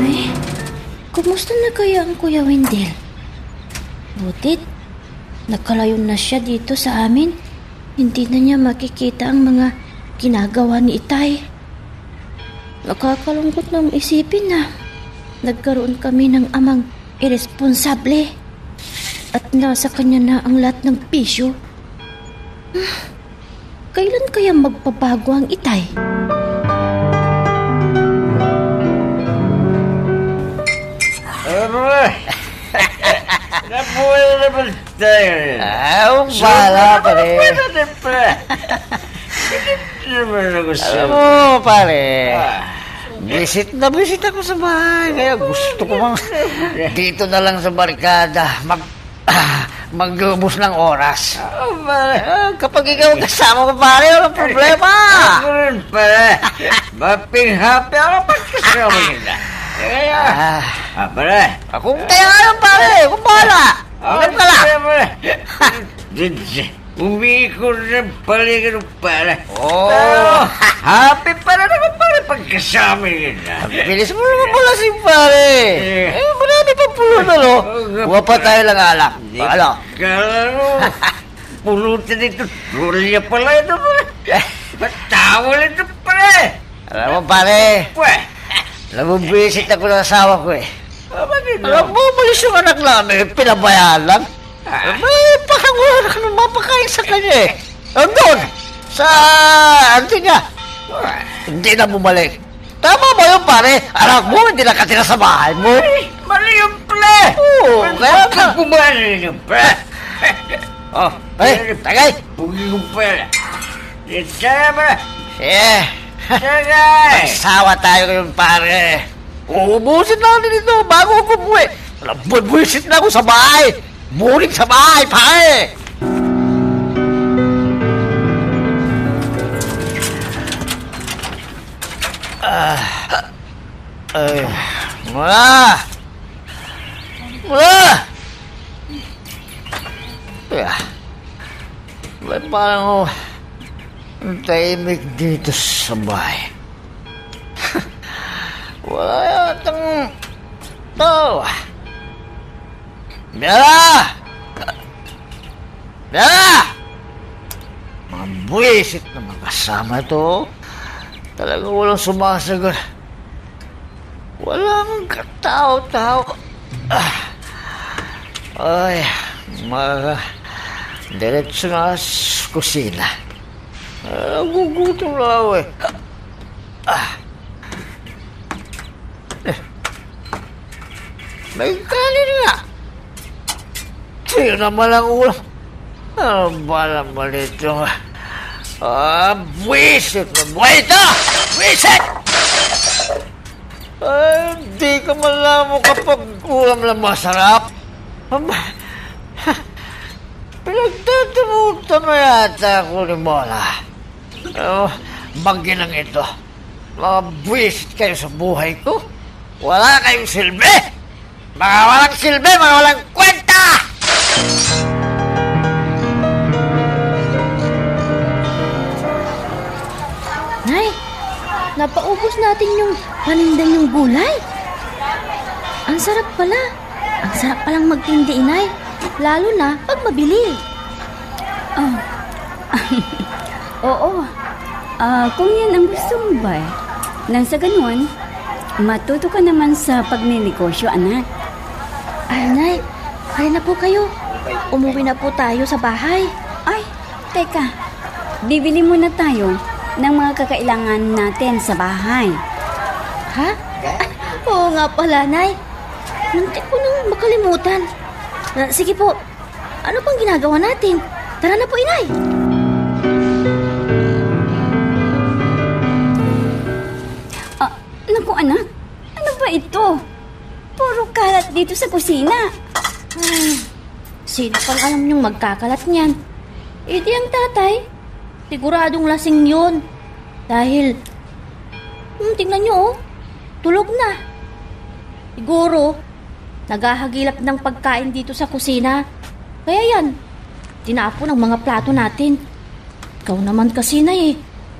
Ay, kumusta na kaya ang Kuya Wendell? Butit, nakalayo na siya dito sa amin. Hindi na niya makikita ang mga ginagawa ni Itay. Nakakalungkot ng isipin na nagkaroon kami ng amang iresponsable at nasa kanya na ang lahat ng pisyo. Kailan kaya magbabago ang Itay? Nabuhay na naman tayo. Ang bala, pare. Pwede na pa. Hindi naman ako sa... Alam mo, pare. Visit ako sa bahay. Kaya gusto ko mang dito na lang sa barkada maglubos ng oras. Kapag ikaw kasama ko, pare, walang problema. Ako rin pala. Maping-happy ako pagkasama kita. Kaya, pare. Kung kaya nga lang, pare, kung bahala. Alam ka lang. Umiikot na paligid ng pala. Oo. Pero, happy pa na naman pala pagkasama kita. Bilis mo naman pala si pare. Marami pa pulo na, no? Huwag pa tayo lang alak. Ano? Kala mo, pulutan ito. Tulya pala ito pala. Matawal ito pala. Alam mo, pare. Nabubisit ako ng asawa ko eh. Alam mo, malis yung anak namin, pinabayaan lang. Parang wala ka nang mapakain sa kanya eh. Doon, sa auntie niya. Hindi na bumalik. Tama ba yun, pare? Anak mo, hindi nakatira sa bahay mo. Mali yung pala. Oo, kaya ka. Kumali yung pala. Tagay. Pugi yung pala. Sama. Tagay. Magsawa tayo ngayon, pare. Uubusin natin ito bago ako umuwi. Buwisit na ako sa bahay. Muling sa bahay, pare. Mula! Ba't parang ang tahimik dito sa bahay? Wala yatang tao. Bella! Mga buwisit na magkasama ito. Talagang walang sumasagot. Walang katao-tao. Ay, diretso na sa kusina. Nagugutom na ako eh. May kanin nga. Sa'yo naman ang ulam. Ano ba naman ito? Buwisit na buhay ito! Buwisit! Hindi ka malamo kapag ulam na masarap. Pinagtatamutan mo yata ako ni Mola. Bagay lang ito. Mga buwisit kayo sa buhay ko. Wala kayong silbi! Mga walang silbi, mga walang kwenta! Nay, napaubos natin yung paninda yung gulay. Ang sarap pala. Ang sarap palang magtindi, Inay. Lalo na pag mabili. Oh. Oo. Kung yan ang gusto mo ba, nang sa ganun, matuto ka naman sa pagninegosyo, anak. Ay, Nay, kaya na po kayo. Umuwi na po tayo sa bahay. Ay, teka. Bibili muna tayo ng mga kakailangan natin sa bahay. Ha? Oo nga pala, Nay. Muntik ko nang makalimutan. Sige po, ano pang ginagawa natin? Tara na po, Inay. Naku, anak. Ano ba ito? Puro kalat dito sa kusina. Ay, sino pang alam niyong magkakalat niyan? Eh di ang tatay. Siguradong lasing yun. Dahil, tingnan niyo oh, tulog na. Siguro, naghahagilap ng pagkain dito sa kusina. Kaya yan, tinapon ang mga plato natin. Ikaw naman kasi na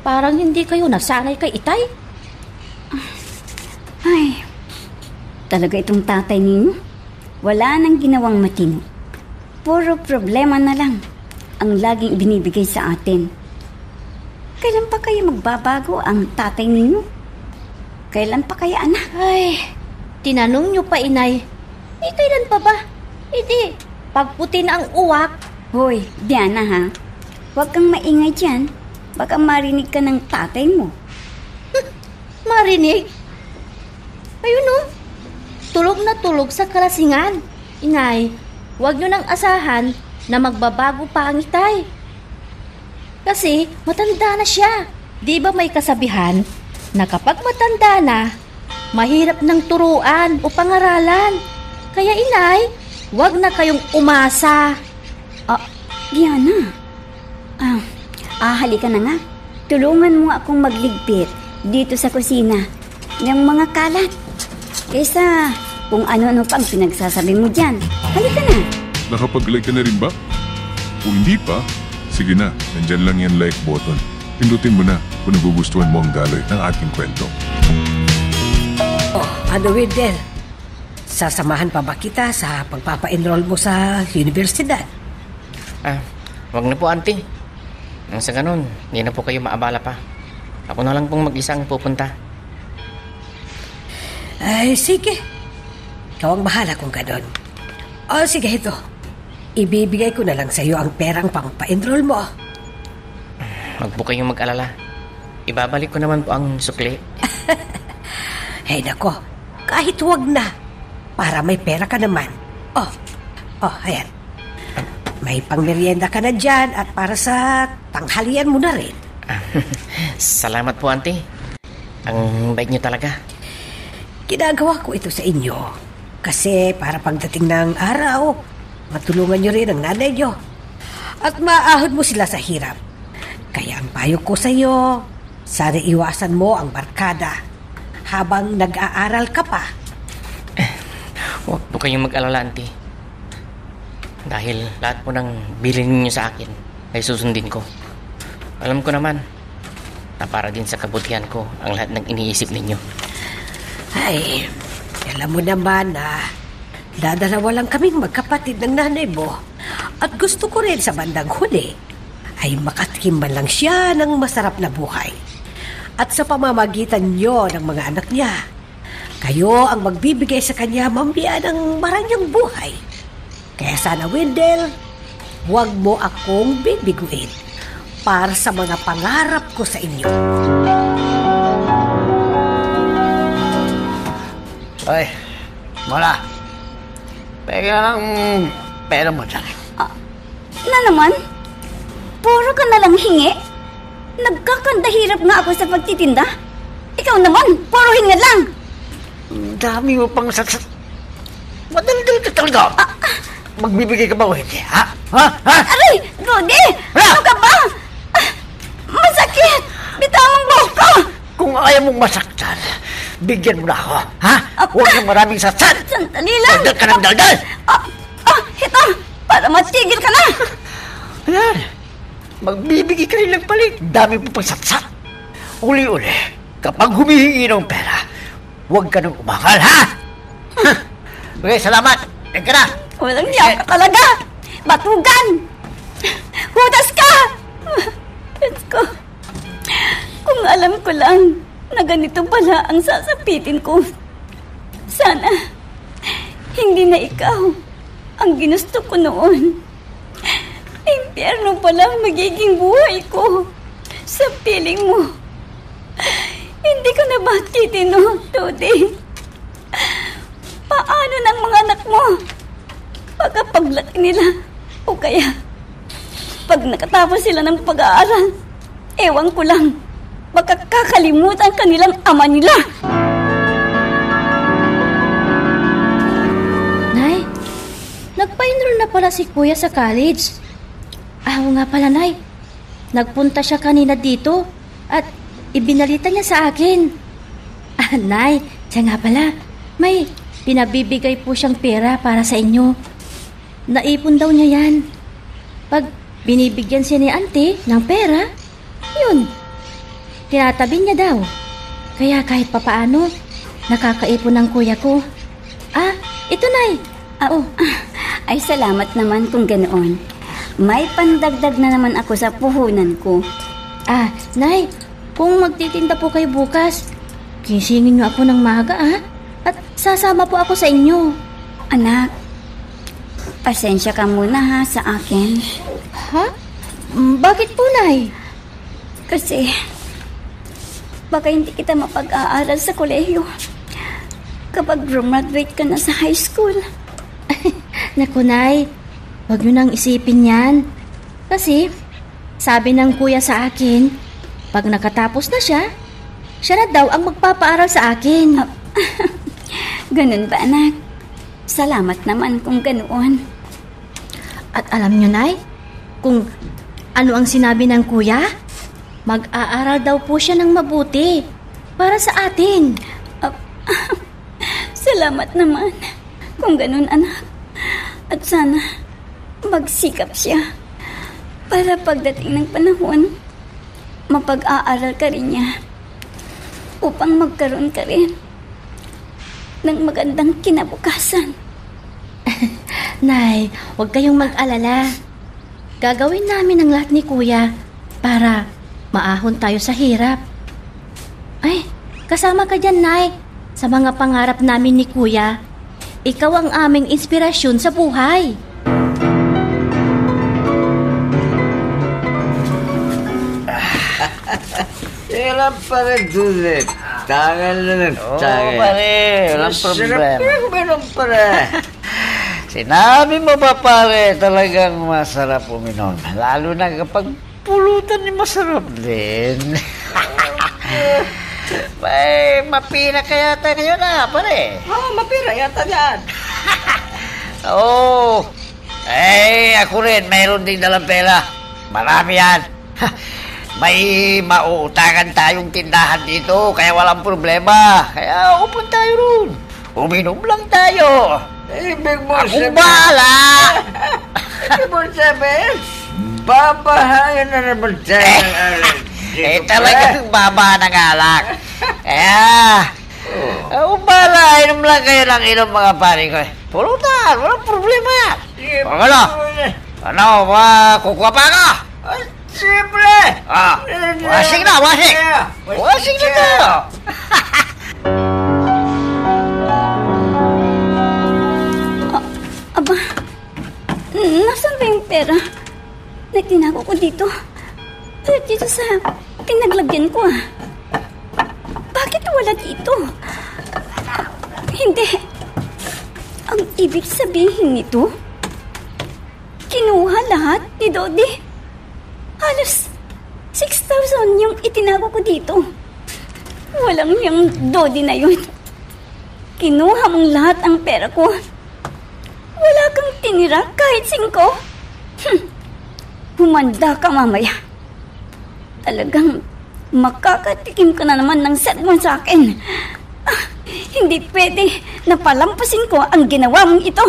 parang hindi kayo nasanay kay Itay. Ay, talaga itong tatay ninyo. Wala nang ginawang matino. Puro problema na lang ang laging binibigay sa atin. Kailan pa kayo magbabago ang tatay ninyo? Kailan pa kaya, anak? Ay, tinanong niyo pa, Inay. Kailan pa ba? Hindi, pagputi na ang uwak. Hoy, Diana ha. Huwag kang maingay dyan. Baka marinig ka ng tatay mo. Marinig? Ayun oh, tulog na tulog sa kalasingan. Inay, huwag niyo nang asahan na magbabago pa ang Itay. Kasi matanda na siya. Di ba may kasabihan na kapag matanda na, mahirap ng turuan o pangaralan. Kaya Inay, huwag na kayong umasa. Diana. Halika na nga. Tulungan mo akong magligpit dito sa kusina ng mga kalat. Kesa kung ano-ano pang pinagsasabi mo dyan. Halika na. Nakapag-like ka na rin ba? Kung hindi pa, sige na, nandyan lang yan like button. Pindutin mo na kung nagugustuhan mo ang daloy ng ating kwento. Ano, Wendell? Sasamahan pa ba kita sa pagpapa-enroll mo sa universidad? Wag na po, auntie. Nang sa ganun, hindi na po kayo maabala pa. Ako na lang pong mag-isang pupunta. Ay, sige. Ikaw ang bahala kung ganon. O, sige, ito. Ibibigay ko na lang sa iyo ang perang pang-pa-enroll mo. Wag po kayong mag-alala. Ibabalik ko naman po ang sukli. Hey, nako. Kahit huwag na. Para may pera ka naman. Ayan. May pangmerienda ka na dyan at para sa tanghalian mo na rin. Salamat po, auntie. Ang bait niyo talaga. Ginagawa ko ito sa inyo kasi para pagdating ng araw, matulungan nyo rin ang nanay nyo at maahod mo sila sa hirap. Kaya ang payo ko sa iyo, sana iwasan mo ang barkada habang nag-aaral ka pa. Huwag po kayong mag-alala, auntie. Dahil lahat po ng bilhin niyo sa akin ay susundin ko. Alam ko naman na para din sa kabutihan ko ang lahat ng iniisip ninyo. Ay, alam mo naman na dadalawa lang kaming magkapatid ng nanay mo at gusto ko rin sa bandang huli ay makatikim man lang siya ng masarap na buhay. At sa pamamagitan niyo ng mga anak niya, kayo ang magbibigay sa kanya mambiyan ng maranyang buhay. Kaya sana, Wendell, huwag mo akong bibiguin para sa mga pangarap ko sa inyo. Ay, Mola. Pega lang pera mo dyan. Na naman? Puro ka na lang hingi? Nagkakandahirap nga ako sa pagtitinda. Ikaw naman, puro hingi lang. Ang dami mo pang saksat. Madaldal ka talaga. Magbibigay ka ba o hindi, ha? Ha? Ha? Aray! Dodi! Wala! Ano ka ba? Ah, masakit! Bitawan mo ko! Kung ayaw mong masaktan, bigyan mo na ako, ha? Huwag kang maraming satsan! Sandali lang! Daldal ka ng daldal! Ito! Para matigil ka na! Ayan, magbibigay ka rin ng palit. Dami mo pang satsan. Uli-uli, kapag humihingi ng pera, huwag ka nang umangal, ha? Okay, salamat. Teka na. Walang niya ka talaga! Batugan! Hudas ka! Diyos ko. Kung alam ko lang na ganito pala ang sasapitin ko. Sana hindi na ikaw ang ginusto ko noon. Impyerno pala ang magiging buhay ko sa piling mo. Hindi ko na ba titino, Dodi? Paano ng mga anak mo? Pagkapaglaki nila o kaya pag nakatapos sila ng pag-aaral, ewan ko lang, baka kakalimutan kanilang ama nila. Nay, nagpa-enroll na pala si Kuya sa college. Oo nga pala, Nay. Nagpunta siya kanina dito at ibinalita niya sa akin. Nay, siya nga pala, may pinabibigay po siyang pera para sa inyo. Naipon daw niya yan. Pag binibigyan siya ni Auntie ng pera, yun, tinatabi niya daw. Kaya kahit papaano, nakakaipon ng kuya ko. Ito, Nay. Ay, salamat naman kung ganoon. May pandagdag na naman ako sa puhunan ko. Nay, kung magtitinda po kayo bukas, gisingin niyo ako ng maga, at sasama po ako sa inyo. Anak, pasensya ka muna ha sa akin. Ha? Bakit po, Nay? Kasi baka hindi kita mapag-aaral sa kolehiyo kapag graduate ka na sa high school. Naku, Nay, huwag niyo nang isipin yan. Kasi, sabi ng kuya sa akin, pag nakatapos na siya na daw ang magpapaaral sa akin. Ganun ba, anak? Salamat naman kung ganoon. At alam niyo, Nay, kung ano ang sinabi ng kuya, mag-aaral daw po siya ng mabuti para sa atin. Salamat naman kung ganun, anak. At sana magsikap siya para pagdating ng panahon, mapag-aaral ka rin niya upang magkaroon ka rin ng magandang kinabukasan. Nay, huwag kayong mag-alala. Gagawin namin ang lahat ni Kuya para maahon tayo sa hirap. Ay, kasama ka dyan, Nay. Sa mga pangarap namin ni Kuya, ikaw ang aming inspirasyon sa buhay. Kailan pa rin, Dudit? Tangal na ng tangal. Oo, pare. Walang problema. Sarap uminom, pare. Sinabi mo ba, pare, talagang masarap uminom? Lalo na kapag pulutan ni masarap din. May mapira kaya tayo ngayon pare. Mapira yata yan. Oo. Ako rin, mayroon ding dalang pera. Marami yan. May mauutangan tayong tindahan dito, kaya walang problema. Kaya upo tayo ron. Uminom lang tayo. Ibig mo Akong bahala. Ibig mo sabihin, babahayan na naman tayo ng alak. Talagang baba ng alak. Akong bahala. Inom lang kayo ng inom, mga pare ko. Pulutan, walang problema. Ano, kukuha pa ka? Siyempre! Wasing na, wasing! Wasing na tayo! Aba, nasan ba yung pera na tinago ko dito? Dito sa pinaglagyan ko Bakit wala dito? Hindi. Ang ibig sabihin nito, kinuha lahat ni Dodi. Halos 6,000 yung itinago ko dito. Walang yung Dodi na yun. Kinuha mong lahat ang pera ko. Wala kang tinira kahit 5? Humanda ka mamaya. Talagang makakatikim ka na naman ng sermon sa akin. Hindi pwede na palampasin ko ang ginawa mong ito.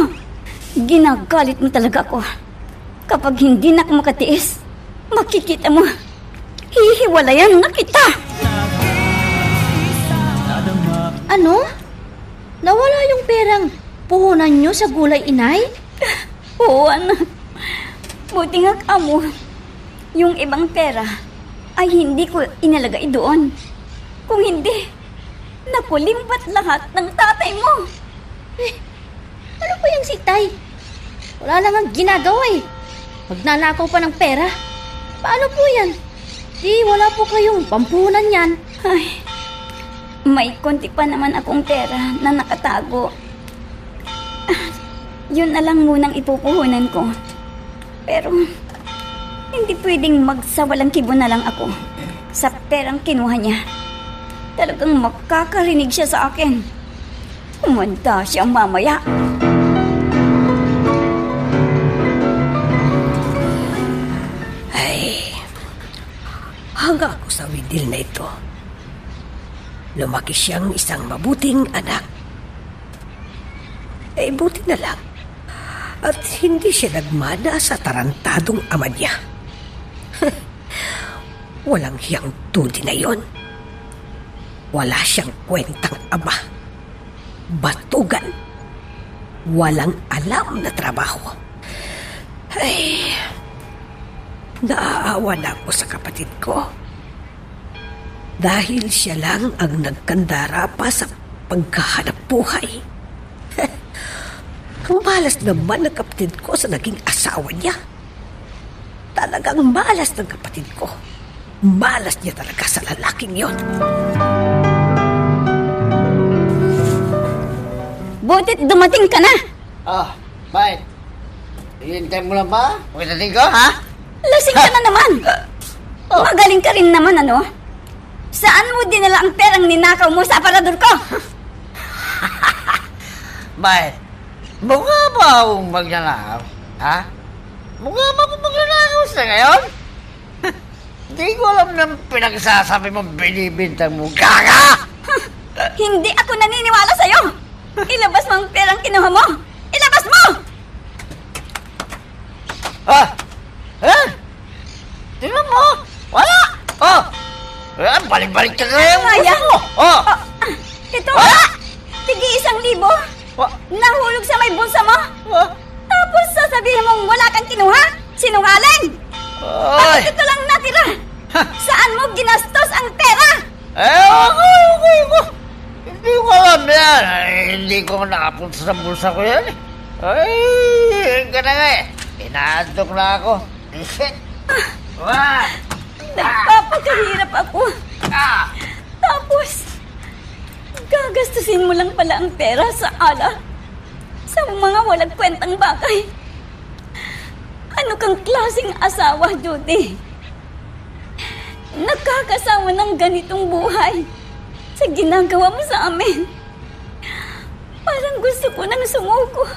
Ginagalit mo talaga ako. Kapag hindi na ako makatiis, makikita mo, hihiwalayan na kita. Ano? Nawala yung perang puhunan nyo sa gulay, inay? Oo, anak. Buti nga kamo, yung ibang pera ay hindi ko inalagay doon. Kung hindi, nakulimbat lahat ng tatay mo. Ano po yung si Tay? Wala namang ginagawa eh. Magnanakaw pa ng pera. Paano po yan? Di wala po kayong pampunan yan. Ay, may konti pa naman akong pera na nakatago. Yun na lang munang ipupuhunan ko. Pero, hindi pwedeng magsawalang kibo na lang ako sa perang kinuha niya. Talagang makakarinig siya sa akin. Umanda siya mamaya. Ay, hanga ako sa Windil na ito. Lumaki siyang isang mabuting anak. Buti na lang. At hindi siya nagmana sa tarantadong ama niya. Walang hiyang tudi na yon. Wala siyang kwentang ama. Batugan. Walang alam na trabaho. Ay, naaawa na ako sa kapatid ko. Dahil siya lang ang nagkandara pa sa pagkahanap buhay. Ang malas naman ng kapatid ko sa naging asawa niya. Talagang malas ng kapatid ko. Malas niya talaga sa lalaking yon. Butit dumating ka na. Bakit? Hihintay mo lang ba? Pagdating ko, ha? Lasing ka na naman. Magaling ka rin naman, ano? Saan mo dinala ang perang ninakaw mo sa aparador ko? Bakit? Mukha ba akong magnanakaw? Ha? Mukha ba akong magnanakaw sa ngayon? Hindi ko alam na pinagsasabi mo, binibintang mo. Gaga! Hindi ako naniniwala sa'yo. Ilabas mo ang perang kinuha mo. Ilabas mo! Tingnan mo! Wala! Balik-balik ka na yung Ano yan? mo! Ito, tigi 1,000. Nahulog sa may bulsa mo. Tapos sasabihin mong wala kang kinuha? Sinungaling! Bakit ito lang natira? Saan mo ginastos ang pera? Okay. Hindi ko alam yan. Hindi ko nakapunta sa bulsa ko yan. Yun ka na nga eh. Inaantok na ako. Shit! Nagpapakahirap ako. Tapos, gagastusin mo lang pala ang pera sa ala. Sa mga walang kwentang bagay. Ano kang klaseng asawa, Judy? Nakakasawa ng ganitong buhay sa ginagawa mo sa amin. Parang gusto ko nang sumuko.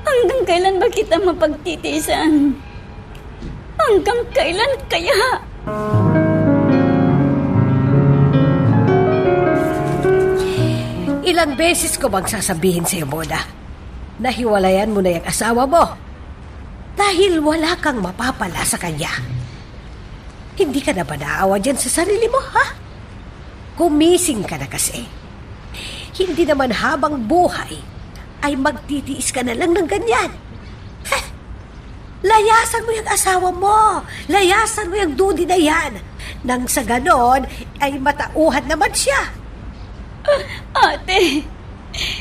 Hanggang kailan ba kita mapagtitiisan? Hanggang kailan kaya? Ilang beses ko bang sasabihin sa'yo, Mona, na hiwalayan mo na yung asawa mo dahil wala kang mapapala sa kanya. Hindi ka na ba naawa dyan sa sarili mo, ha? Kumising ka na kasi. Hindi naman habang buhay ay magtitiis ka na lang ng ganyan. Layasan mo yung asawa mo. Layasan mo yung dudi na yan. Nang sa ganon ay matauhan naman siya. Ate,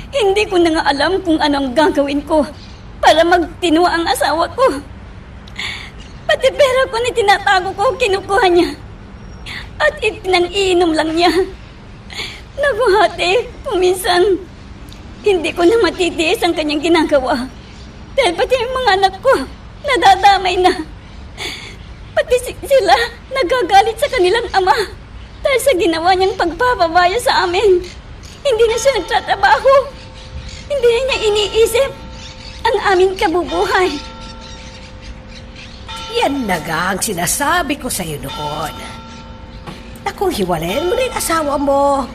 hindi ko na nga alam kung anong gagawin ko para magtinuwa ang asawa ko. Pati pera ko na tinatago ko, kinukuha niya. At ipinang-iinom lang niya. Naku, ate, minsan hindi ko na matitiis ang kanyang ginagawa. Dahil pati yung mga anak ko, nadadamay na. Pati sila nagagalit sa kanilang ama dahil sa ginawa niyang pagpapabaya sa amin. Hindi na siya nagtatrabaho. Hindi na niya iniisip ang aming kabubuhay. Yan na nga ang sinasabi ko sa'yo noon. Na kung hiwalayan mo na yung asawa mo,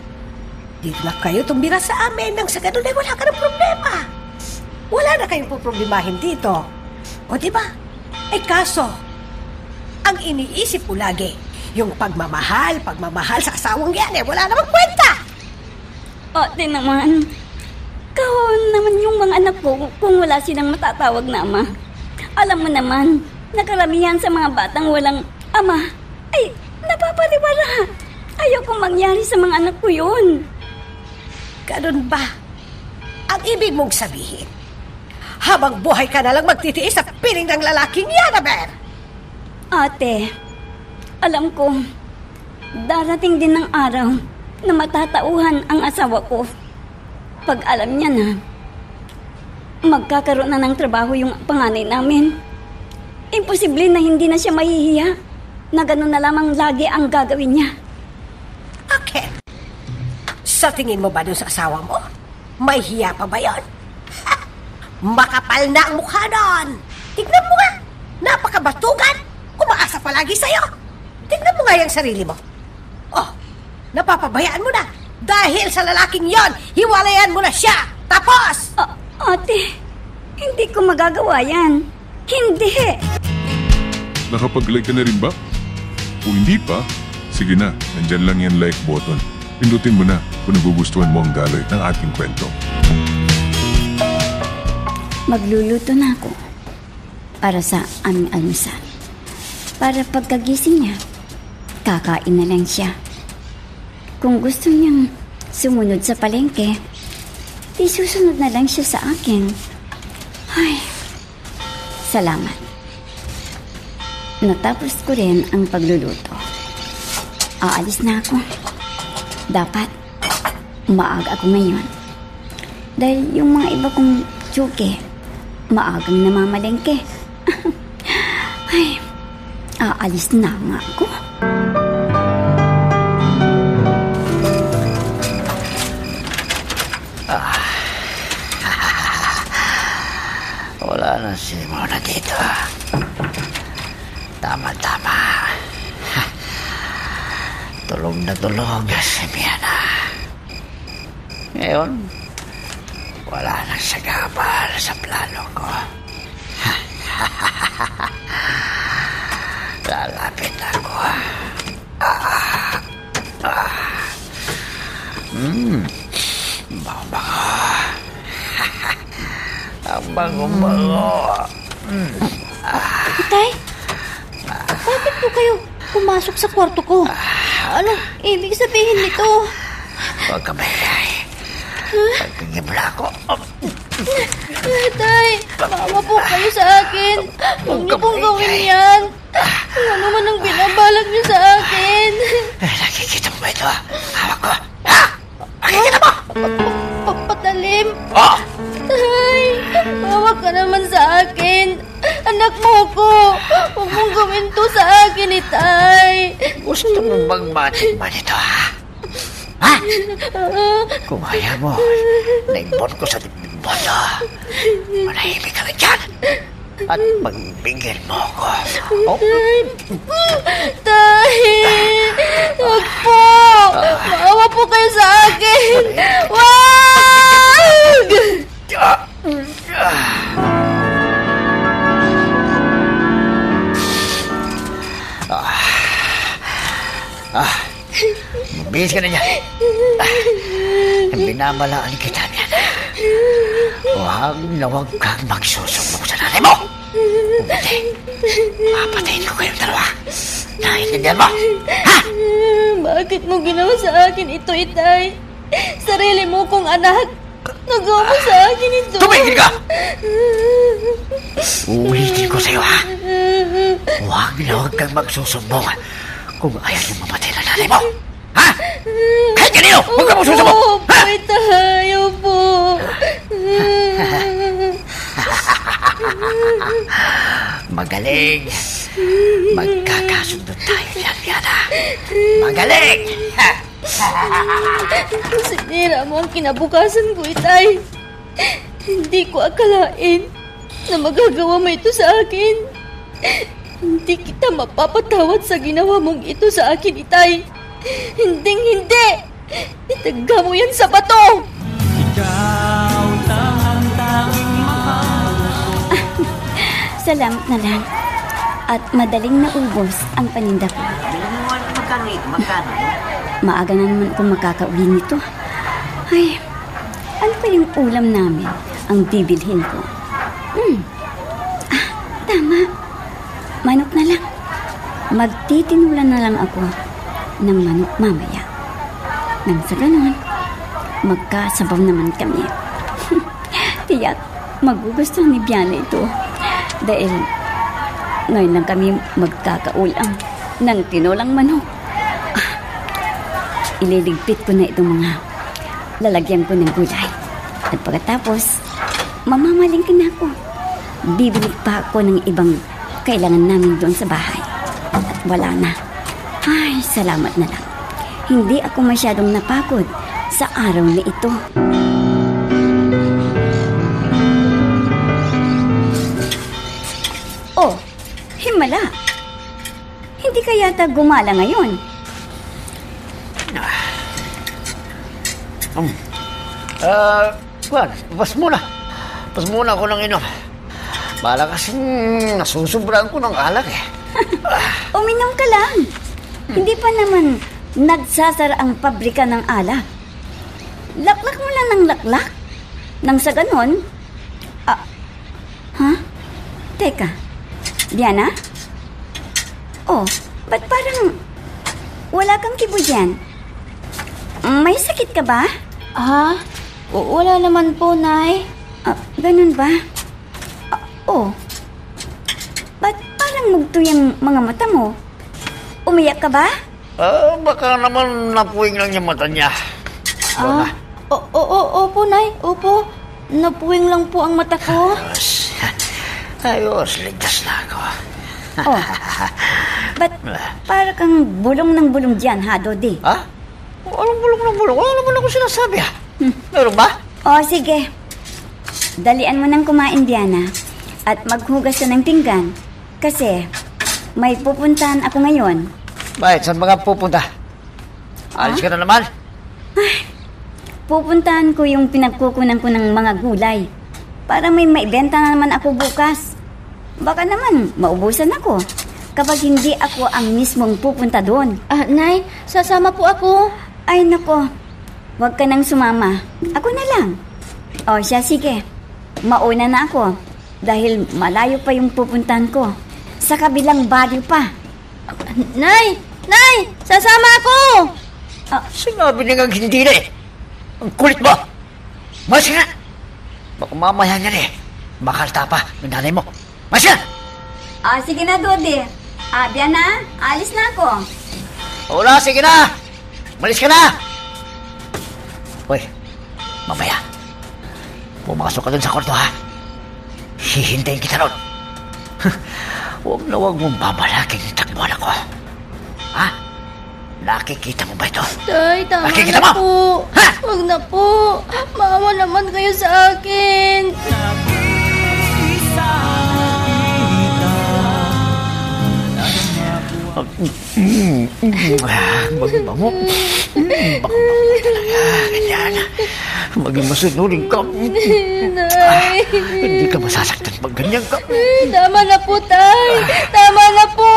dito na kayo tumira sa amin nang sa ganun ay wala ka ng problema. Wala na kayong poproblemahin dito. O diba? Ay kaso, ang iniisip ko lagi, yung pagmamahal sa asawang yan wala namang kwenta. Ate naman, kawawa naman yung mga anak ko kung wala silang matatawag na ama. Alam mo naman, nakaramihan sa mga batang walang ama ay napapaliwala. Ayokong mangyari sa mga anak ko yun. Ganun ba? Ang ibig mong sabihin, habang buhay ka na lang magtitiis sa piling ng lalaking yan, Aber! Ate, alam ko, darating din ng araw na matatauhan ang asawa ko. Pag alam niya na, magkakaroon na ng trabaho yung panganay namin. Imposible na hindi na siya mahihiya na gano'n na lamang lagi ang gagawin niya. Okay. Sa tingin mo ba dun sa asawa mo? May hiya pa ba yun? Ha! Makapal na ang mukha nun! Tignan mo nga! Napakabatugan! Umaasa palagi sa'yo! Tignan mo nga yung sarili mo. Oh, napapabayaan mo na! Dahil sa lalaking yon, hiwalayan mo na siya! Tapos! Ate, hindi ko magagawa yan. Hindi! Nakapag-like ka na rin ba? Kung hindi pa, sige na, nandyan lang yan like button. Pindutin mo na kung nagugustuhan mo ang daloy ng ating kwento. Magluluto na ako para sa aming almusal. Para pagkagising niya, kakain na lang siya. Kung gusto niyang sumunod sa palengke, di susunod na lang siya sa akin. Ay, salamat. Natapos ko rin ang pagluluto. Aalis na ako. Dapat, maaga ako ngayon. Dahil yung mga iba kong tsuke, maagang namamalengke. Ay, aalis na nga ako. Wala na si Mona dito. Tama-tama. Tulog na tulog si Biana. Ngayon, wala nang sagabal sa plano ko. Lalapit ako. Bango-bango. Ang bango-bango. Itay, bakit po kayo pumasok sa kwarto ko? Anong ibig sabihin nito? Huwag ka maingay. Pagpigyan mo lang ako. Tay, maawa po kayo sa akin. Huwag niyo pong gawin yan. Ano naman ang binabalak niyo sa akin? Nakikita mo ba ito? Hawak ko. Ha? Nakikita mo? Patalim. Oh! Tay, maawa ka naman sa akin. Anak mo ko. Huwag mong gawin to sa akin, Itay. Gusto mo bang matikman ito, ha? Ha? Kung ayaw mo, naimbon ko sa dibdib mo ito. Manahimik ka lang dyan. At magbigyan mo ako. Oh? Tay, huwag po. Maawa po kayo sa akin. Wag! Mabilis ka na niya. Binamalaan kita niyan. Huwag na huwag kang magsusumbong sa nanay mo. Kung hindi, mapatayin ko kayong dalawa. Naiintindihan mo? Ha? Bakit mo ginawa sa akin ito, Itay? Sarili mo kong anak. Nagawa mo sa akin ito. Tumigil ka! Ulitin ko sa'yo, ha? Huwag na huwag kang magsusumbong kung ayaw niyo mamatay na nanay mo. Ha? Kahit kanino, huwag kang magsusumbong. Opo, Itay, opo. Magaling. Magkakasundo tayo yan, Biana. Magaling! Sinira mo ang kinabukasan ko, Itay. Hindi ko akalain na magagawa mo ito sa akin. Hindi kita mapapatawad sa ginawa mong ito sa akin, Itay. Hindi! Itaga mo yan sa bato! Salamat na lang. At madaling naubos ang paninda ko. Magkano? Maaga na naman akong makakauwi nito. Ay, ano pa yung ulam namin ang bibilhin ko? Tama. Manok na lang. Magtitinulan na lang ako ng manok mamaya. Nang sa ganon, magkasabaw naman kami. Tiyak, magugustuhan ni Biana ito. Dahil ngayon lang kami magkakaulam ng tinulang manok. Ililigpit ko na itong mga lalagyan ko ng gulay. At pagkatapos, mamamalingkin na ako. Bibili pa ako ng ibang kailangan namin doon sa bahay. At wala na. Ay, salamat na lang. Hindi ako masyadong napagod sa araw na ito. Oh, himala. Hindi ka yata gumala ngayon. Pas muna ako ng inom. Bala kasing nasusobrahan ko ng alak eh. Uminom ka lang. Hindi pa naman nagsasara ang pabrika ng alak. Laklak mo lang ng laklak. Nang sa ganon, Teka, Diana? Oh, ba't parang wala kang kibo dyan? May sakit ka ba? Wala naman po, Nay. Ganun ba? Ba't parang mugto yung mga mata mo? Umiyak ka ba? Baka naman napuwing lang yung mata niya. Opo, Nay. Opo. Napuwing lang po ang mata ko. Ayos, ligtas na ako. Ba't para kang bulong ng bulong dyan, ha, Dodi? Walang bulong. Wala naman ako sinasabi, ha? Meron ba? Sige. Dalian mo nang kumain, Diana. At maghugas ka ng pinggan. Kasi may pupuntahan ako ngayon. Bakit? Saan ba ka pupunta? Alis ka na naman? Pupuntahan ko yung pinagkukunan ko ng mga gulay. Para may maibenta na naman ako bukas. Baka naman maubusan ako kapag hindi ako ang mismong pupunta doon. Nay, sasama po ako. Ay nako, wag ka nang sumama. Ako na lang. Siya, sige. Mauna na ako dahil malayo pa yung pupuntahan ko. Sa kabilang baryo pa. Nay! Sasama ako! Sinabi niya nga hindi na eh. Ang kulit mo! Mas nga! Baka mamaya niyan eh. Makalta pa ng nanay mo. Mas nga! Sige na, Dodi. Diana, alis na ako. Wala, sige na! Malis ka na! Hoy, mamaya. Pumasok ka dun sa kwarto, ha? Hihintayin kita ron. Huwag na huwag mong babalaking itakbuhan ako. Ha? Nakikita mo ba ito? Tay, tama Nakikita na mo? po. Ha? Huwag na po. Maawa naman kayo sa akin. Maging mo. Baka talaga. Ganyan. Maging masunurin ka. Nay. Hindi ka masasaktan pag ganyan ka. Tama na po, Tay. Tama na po.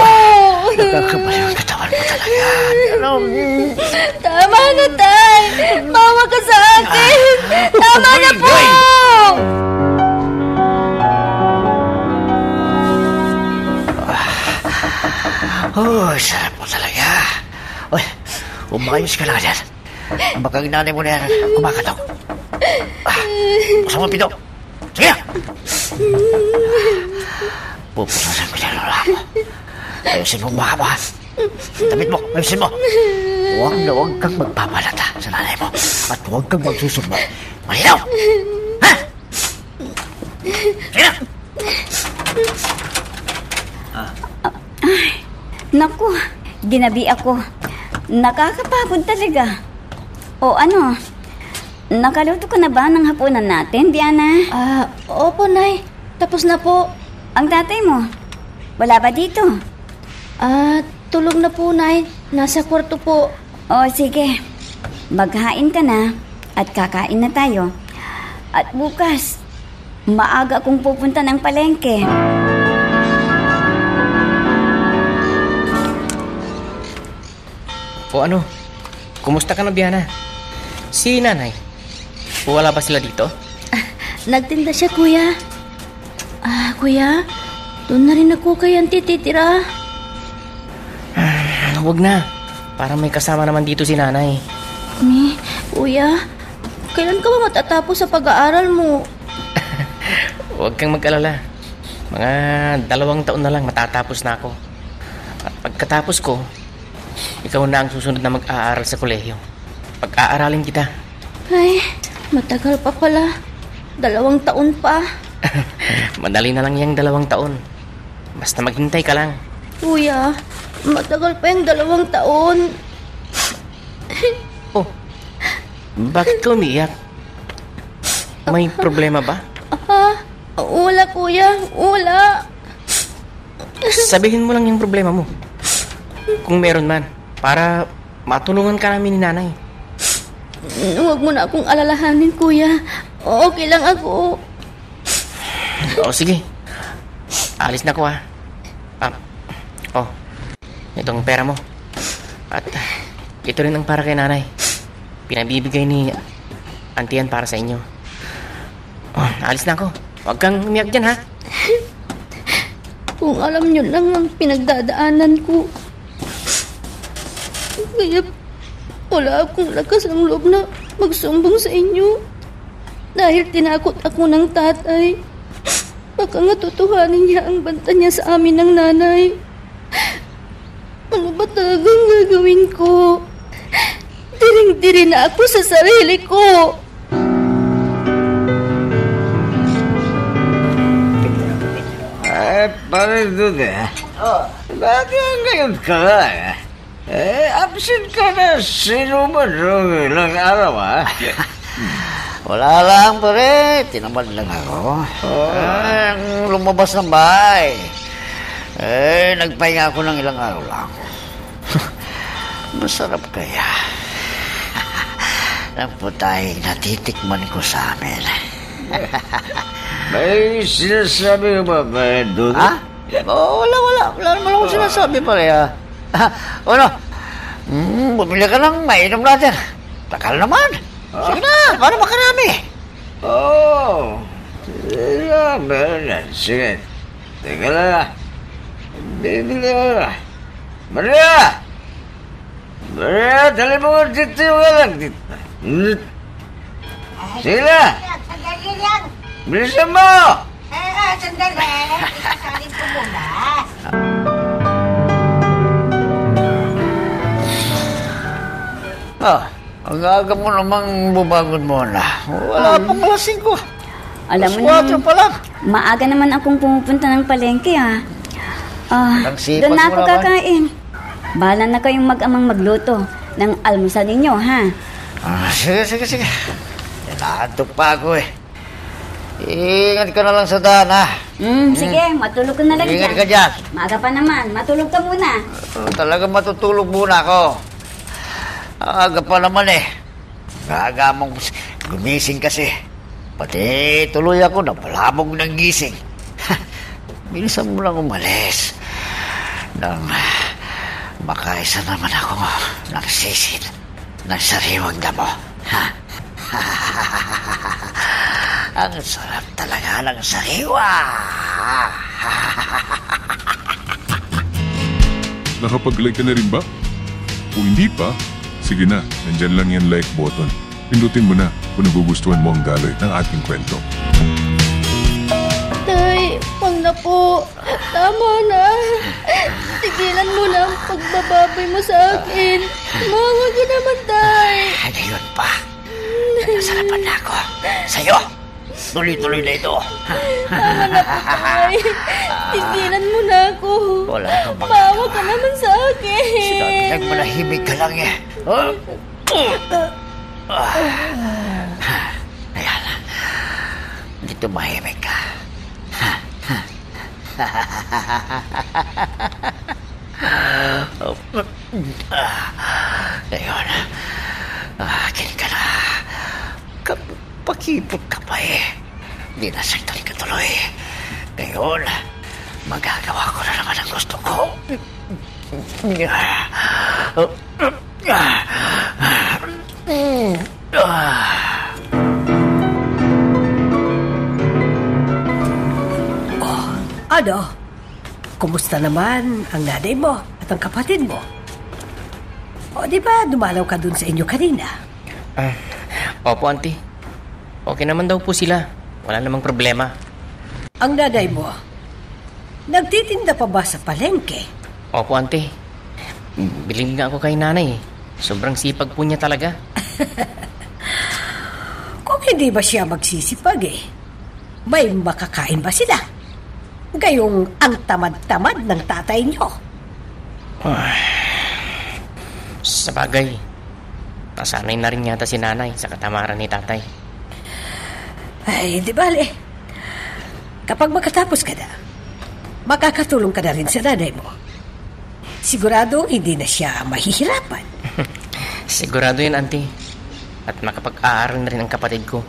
Nakakabali ang katawan mo talaga. Tama na, Tay. Maawa ka sa akin. Tama na po. Sarap mo talaga. Uy, umayos ka lang yan. Baka ginanay mo na yan kumakatok. Buksan mo ang pinto. Sige! Pupusasan ko yan, Lola mo. Ayusin mo mukha mo, ha? Damit mo, ayusin mo. Huwag na huwag kang magpapalata sa nanay mo. At huwag kang magsusumba. Malinaw! Ha? Sige na! Naku, ginabi ako. Nakakapagod talaga. Nakaluto ka na ba ng hapunan natin, Diana? Opo, Nay. tapos na po. Ang tatay mo, wala ba dito? Tulog na po, Nay. Nasa kwarto po. O sige, maghain ka na at kakain na tayo. At bukas, maaga akong pupunta ng palengke. O ano? Kumusta ka na, Biana? Si nanay, wala ba sila dito? Nagtinda siya, Kuya. Kuya, doon na rin ako kay Auntie titira. Huwag na. Para may kasama naman dito si nanay. Kuya, kailan ka ba matatapos sa pag-aaral mo? Huwag kang mag-alala. Mga 2 taon na lang matatapos na ako. At pagkatapos ko, ikaw na ang susunod na mag-aaral sa kolehiyo. Pag-aaralin kita. Ay, matagal pa pala. 2 taon pa. Madali na lang yung 2 taon. Basta maghintay ka lang. Kuya, matagal pa yung 2 taon. Oh, bakit ka umiiyak? May problema ba? Wala, Kuya. Wala. Sabihin mo lang yung problema mo. Kung meron man, para matulungan ka namin ni nanay. Huwag mo na akong alalahanin, Kuya. Okay lang ako. O sige, alis na ko ha. Itong pera mo. At ito rin ang para kay nanay. Pinabibigay ni Auntie yan para sa inyo. Alis na ako. Huwag kang umiyak dyan ha. Kung alam nyo lang ang pinagdadaanan ko. Kaya wala akong lakas ng loob na magsumbong sa inyo. Dahil tinakot ako ng tatay. Baka nga tutuhanin niya ang banta niya sa amin ng nanay. Ano ba talagang gagawin ko? Diring-diri na ako sa sarili ko. Parang doon bakit ngayon ka nga absent ka na sino ba noong ilang araw Wala lang pare, tinamad lang ako. Lumabas ng bahay. Nagpahinga ako ng ilang araw lang. Masarap kaya. Ang putahing natitikman ko sa amin. May sinasabi ka ba, Dodo? Wala naman akong sinasabi pare Ano? Bumili ka ng mainom natin. Takal naman. Sige na, para makarami. Sige, meron yan. Sige. Teka lang. Bibili ka. Maria, dali mo nga dito yung alag dito. Sige na. Sandali lang. Bilisan mo! Sandali. Sasalin ko muna. Ang aga mo namang bumangon muna. Wala pang lasing ko. Alam mo Alas 4 naman, pa lang. maaga naman akong pumupunta ng palengke Ang sipag doon na mo ako naman. kakain. Bahala na kayong mag-amang magluto ng almusal ninyo, ha? Sige. Inaantok pa ako Ingat ka na lang sa daan, ha? Sige, matulog ka na lang Ingat dyan. ka dyan. Maaga pa naman, matulog ka muna. Talaga matutulog muna ako. Aga pa naman Aga mong gumising kasi. Pati tuloy ako na palabog ng gising. Bilisan mo lang umalis. Nang makaisa naman ako ng sisid ng sariwang damo. Ang sarap talaga ng sariwa. Nakapag-like ka na rin ba? Kung hindi pa, sige na, nandyan lang yan like button. Pindutin mo na kung nagugustuhan mo ang daloy ng ating kwento. Tay, wag na po. Tama na. Tigilan mo na ang pagbababoy mo sa akin. Mawa ka naman, Tay. Ngayon pa. Nasarapan na ako. Sa'yo. Tuloy-tuloy na ito. Tama na po, Tay. Tigilan mo na ako. Wala kang Mawa ka naman sa akin. Nagmanahimik ka lang Ayan. Dito mahimik ka. Ngayon, kini ka na. Pakipot ka pa eh. Di na saktan ka tuloy. Ngayon, magagawa ko na naman ang gusto ko. Ano? Kumusta naman ang nanay mo at ang kapatid mo? O di ba dumalaw ka dun sa inyo kanina? Opo, auntie. Okay naman daw po sila. Wala namang problema. Ang nanay mo, nagtitinda pa ba sa palengke? Opo, auntie. Bilib nga ako kay nanay. Sobrang sipag po niya talaga. Kung hindi ba siya magsisipag may makakain ba sila? Gayong ang tamad-tamad ng tatay niyo. Sa bagay, nasanay na rin yata si nanay sa katamaran ni tatay. Ay, di bale. Kapag makatapos ka na, makakatulong ka na rin sa nanay mo. Sigurado hindi na siya mahihirapan. Sigurado yan, auntie. At makapag-aaral na rin ang kapatid ko.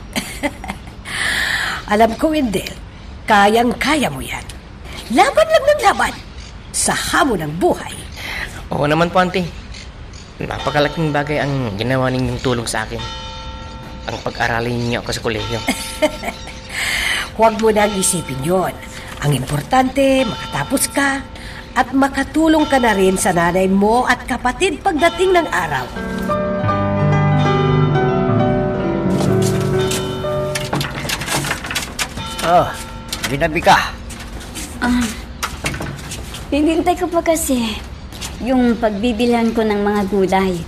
Alam ko, Wendell, kayang-kaya mo yan. Laban lang ng laban sa hamon ng buhay. Oo naman po, auntie. Napakalaking bagay ang ginawa ninyong tulong sa akin. Ang pag-aralin niyo ako sa kolehiyo. Huwag mo nang isipin yon. Ang importante, makatapos ka at makatulong ka na rin sa nanay mo at kapatid pagdating ng araw. Binabi ka. Hinintay ko pa kasi yung pagbibilhan ko ng mga gulay.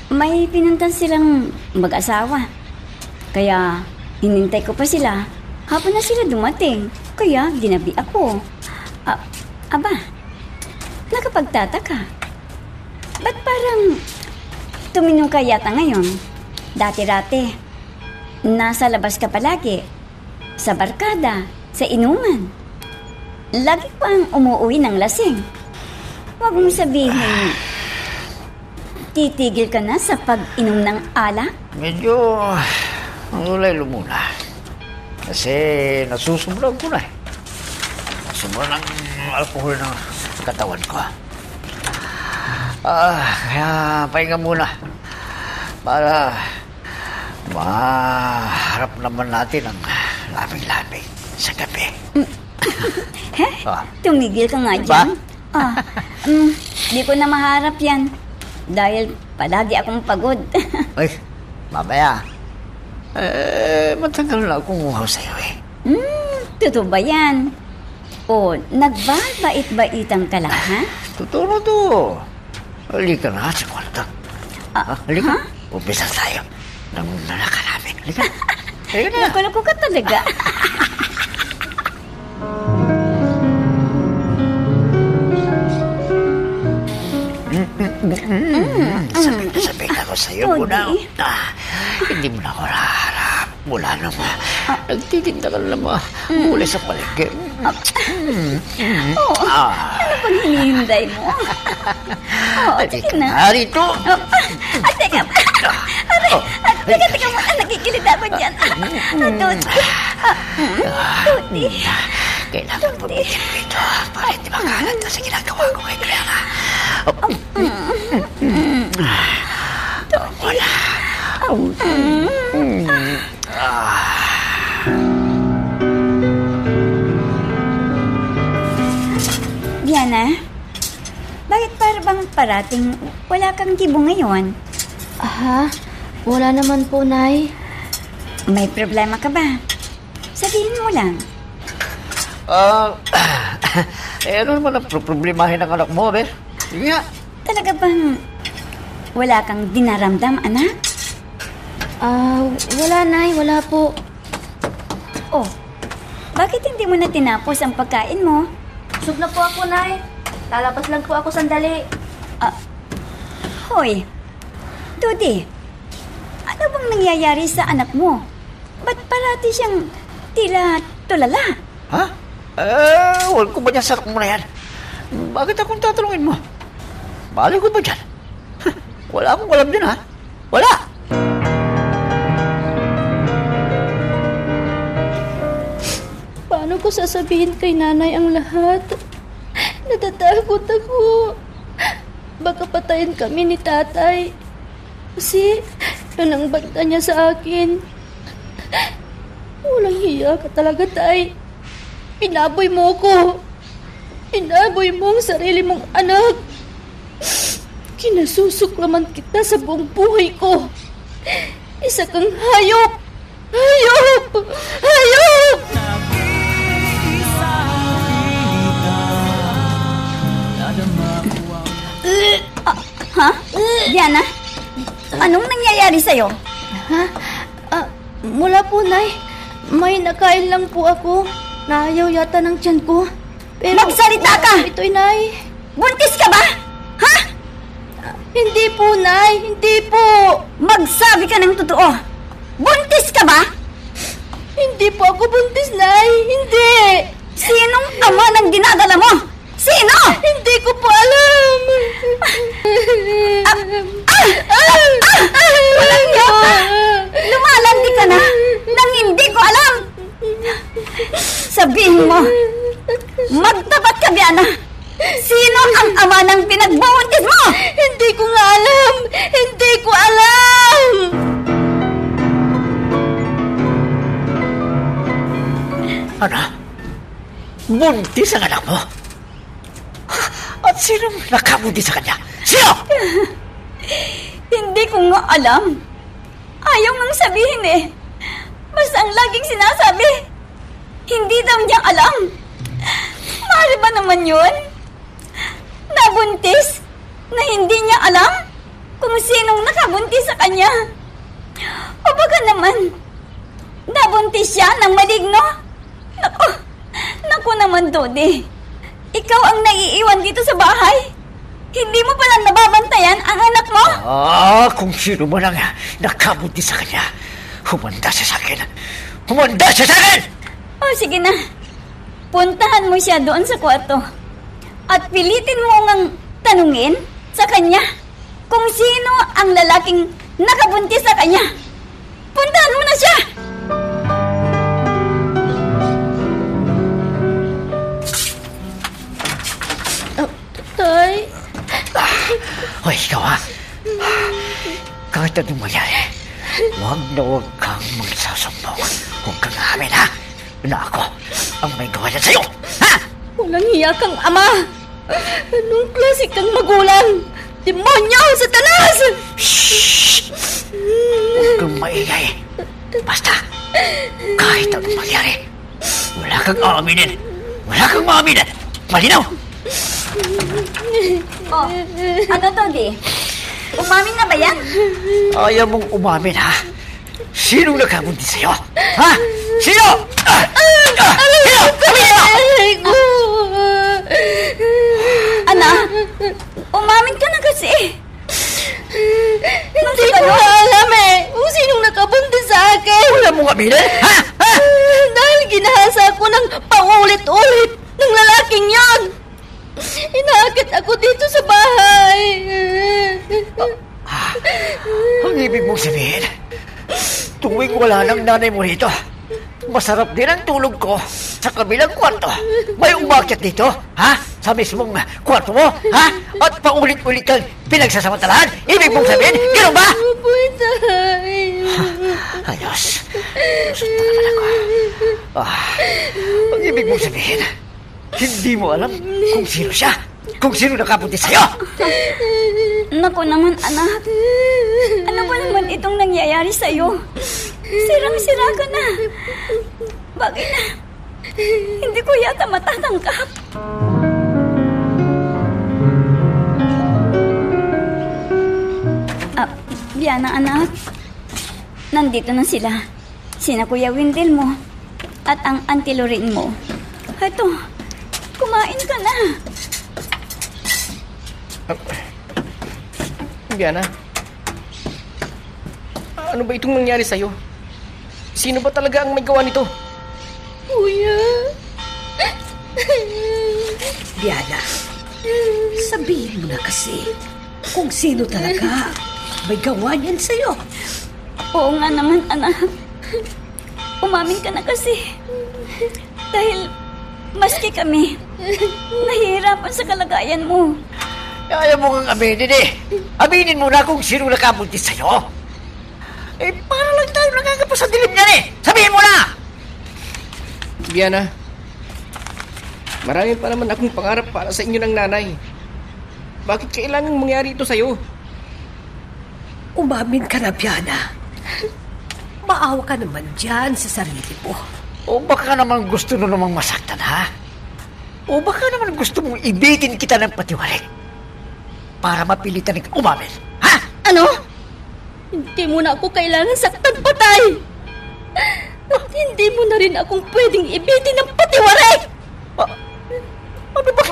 May pinuntan silang mag-asawa. Kaya hinintay ko pa sila. Hapon na sila dumating. Kaya ginabi ako. Aba, nakapagtataka. Ba't parang tuminong ka yata ngayon? Dati-dati, nasa labas ka palagi. Sa barkada, sa inuman. Lagi pang umuwi ng lasing. Huwag mong sabihin, titigil ka na sa pag-inom ng alak? Medyo ulay lumuna. Kasi nasusumbrang ko na eh. Sobrang ng alkohol ng katawan ko. Kaya pahinga muna. Para maharap naman natin ang labing-labing sa gabi. Tumigil ka nga dyan. Di ko na maharap yan. Dahil palagi akong pagod. Ay, mamaya. Matagal na akong uhaw sa'yo eh. Totoo ba yan? O, nagbabait-baitang ka lang, ha? Totoo na to. Halika na sa kwarto. Halika. Umpisa tayo. Namuna ka namin. Halika. Halika na. Nakuloko ka talaga. Sabi ako sa'yo Tony. muna. Hindi mo na ako naharap. Mula nung nagtitinda ka na naman muli sa palengke. Ano pang hinihintay mo? Sige na. Narito. Teka. Teka mo. Nakikilit ako dyan. Tuti. Kailangan mo ito para hindi makalat na sa ginagawa ko kay Clara. Wala. Diana, bakit para bang parating wala kang kibo ngayon? Wala naman po, Nay. May problema ka ba? Sabihin mo lang. Ano naman ang problemahin ng anak mo, Ben? Sige nga. Talaga bang wala kang dinaramdam, anak? Wala, Nay. Wala po. Oh, bakit hindi mo na tinapos ang pagkain mo? Busog na po ako, Nay. Lalabas lang po ako sandali. Hoy, Dodi, ano bang nangyayari sa anak mo? Ba't parati siyang tila tulala? Ha? Wala ko ba niya sa mo na yan? Bakit akong tatanungin mo? Malay ko ba dyan? Wala akong alam din, ha? Wala! Paano ko sasabihin kay nanay ang lahat? Natatakot ako. Baka patayin kami ni tatay. Kasi yun ang banta niya sa akin. Walang hiya ka talaga, tay. Pinaboy mo ko. Pinaboy mo ang sarili mong anak. Kinasusuklaman kita sa buong buhay ko. Isa kang hayop! Hayop! Hayop! Ha? Diana? Anong nangyayari sa'yo? Ha? Mula po, Nay. May nakain lang po ako. Naayaw yata ng tiyan ko. Pero Magsalita ka! ito'y, Nay. Buntis ka ba? Ha? Hindi po, Nay. Hindi po. Magsabi ka ng totoo. Buntis ka ba? Hindi po ako buntis, Nay. Hindi. Sinong ama ng dinadala mo? Sino? Hindi ko po alam. Walang hiya ka! Lumalandi ka na nang hindi ko alam! Sabihin mo, magtapat ka, Diana! Sino ang ama ng pinagbubuntis mo? Hindi ko nga alam. Hindi ko alam. Ano? Buntis ang anak mo? At sinong nakabuntis sa kanya? Sino? Hindi ko nga alam. Ayaw ngang sabihin eh. Basta ang laging sinasabi, hindi daw niya alam. Maaari ba naman yun? Nabuntis na hindi niya alam kung sinong nakabuntis sa kanya. O baka naman, nabuntis siya ng maligno? Naku naman, Dodi. Ikaw ang naiiwan dito sa bahay. Hindi mo pala nababantayan ang anak mo? Kung sino man ang nakabuntis sa kanya, humanda siya sa akin. Humanda siya sa akin! Sige na. Puntahan mo siya doon sa kwarto. At pilitin mo ngang tanungin sa kanya kung sino ang lalaking nakabuntis sa kanya. Puntahan mo na siya! Tay. Hoy, ikaw ha? Kahit anong mangyari, huwag na huwag kang magsasumbong. Huwag kang amin, ha? Na ako ang may gawa niyan sa'yo, ha? Walang hiya kang ama. Anong klase kang magulang? Demonyo! Satanas! Shhh! Huwag kang maingay. Basta, kahit anong mangyari, wala kang aaminin. Wala kang maaminin. Malinaw? Ano, Dodi? Umamin na ba yan? Ayaw mong umamin, ha? Sinong nakabuntis sa'yo? Ha? Sino? Sino? Sabihin mo! Anak, umamin ka na kasi. Hindi ko alam eh kung sinong nakabuntis sa akin. Wala mong aminin, ha? Ha? Dahil ginahasa ko ng paulit-ulit ng lalaking yon. Inakit ako dito sa bahay. Ang ibig mong sabihin, tuwing wala ng nanay mo rito, masarap din ang tulog ko sa kabilang kwarto. May umakyat dito, ha? Sa mismong kwarto mo, ha? At paulit-ulit kang pinagsasamantalahan. Ibig mong sabihin, gano'n ba? Opo, Tay. Ayos. Lusot na naman ako. Ang ibig mong sabihin, hindi mo alam kung sino siya. Kung sino nakabuntis sa'yo. Naku naman, anak. Ano ba naman itong nangyayari sa'yo? Sirang-sira ka na. Bagay na. Hindi ko yata matatangkap. Diana, anak. Nandito na sila. Sina Kuya Wendell mo. At ang Auntie Lorraine mo. Heto, kumain ka na. Diana, ano ba itong nangyari sa'yo? Sino ba talaga ang may gawa nito? Kuya, Biana. Sabihin mo na kasi kung sino talaga may gawa niyan sa'yo. Oo nga naman, anak. Umamin ka na kasi. Dahil maski kami, nahihirapan sa kalagayan mo. Ayaw mo kang aminin eh. Aminin mo na kung sino nakabuntis sa'yo. Eh, para lang tayo nagagapos sa dilim niyan eh. Sabihin mo na! Biana, marami pa naman akong pangarap para sa inyo ng nanay. Bakit kailangang mangyari ito sa'yo? Umamin ka na, Biana. Maawa ka naman dyan sa sarili mo. O baka naman gusto mo namang masaktan, ha? O baka naman gusto mong ibitin kita ng patiwarik para mapilitan ng umamin, ha? Ano? Hindi mo na ako kailangan saktan, patay! At hindi mo na rin akong pwedeng ibitin ng patiwarik! Ano ba?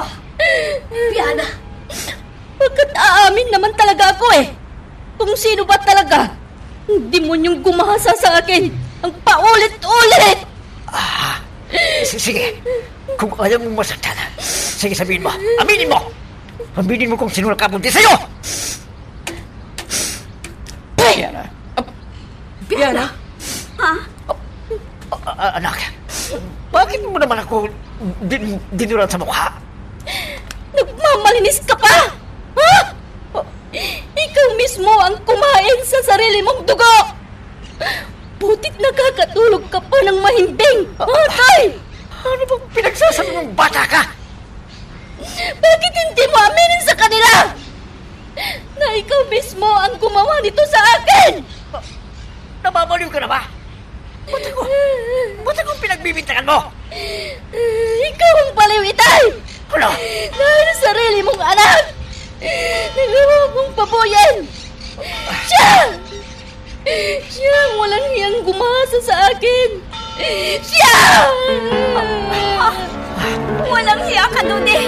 Biana, Pagkat aamin naman talaga ako eh. Kung sino ba talaga ang demonyong gumahasa sa akin ang paulit-ulit! Sige, kung ayaw mong masaktan, sige sabihin mo, aminin mo! Aminin mo kung sino nakabuntis sa'yo! Biana. Biana, Anak, bakit mo naman ako dinuran sa mukha? Nagmamalinis ka pa! Ha? Ikaw mismo ang kumain sa sarili mong dugo! Butit nakakatulog ka pa ng mahimbing! Tay! Ano bang pinagsasabi mong bata ka? Bakit hindi mo aminin sa kanila na ikaw mismo ang gumawa nito sa akin? Nababaliw ka na ba? Ba't ako pinagbibintangan mo? Ikaw ang baliw, Itay! Ano? Dahil sa sarili mong anak, nagawa mong pabuyan! Siya! Siya ang walang hiyang gumasa sa akin! Siya! Walang hiya ka, Dudi.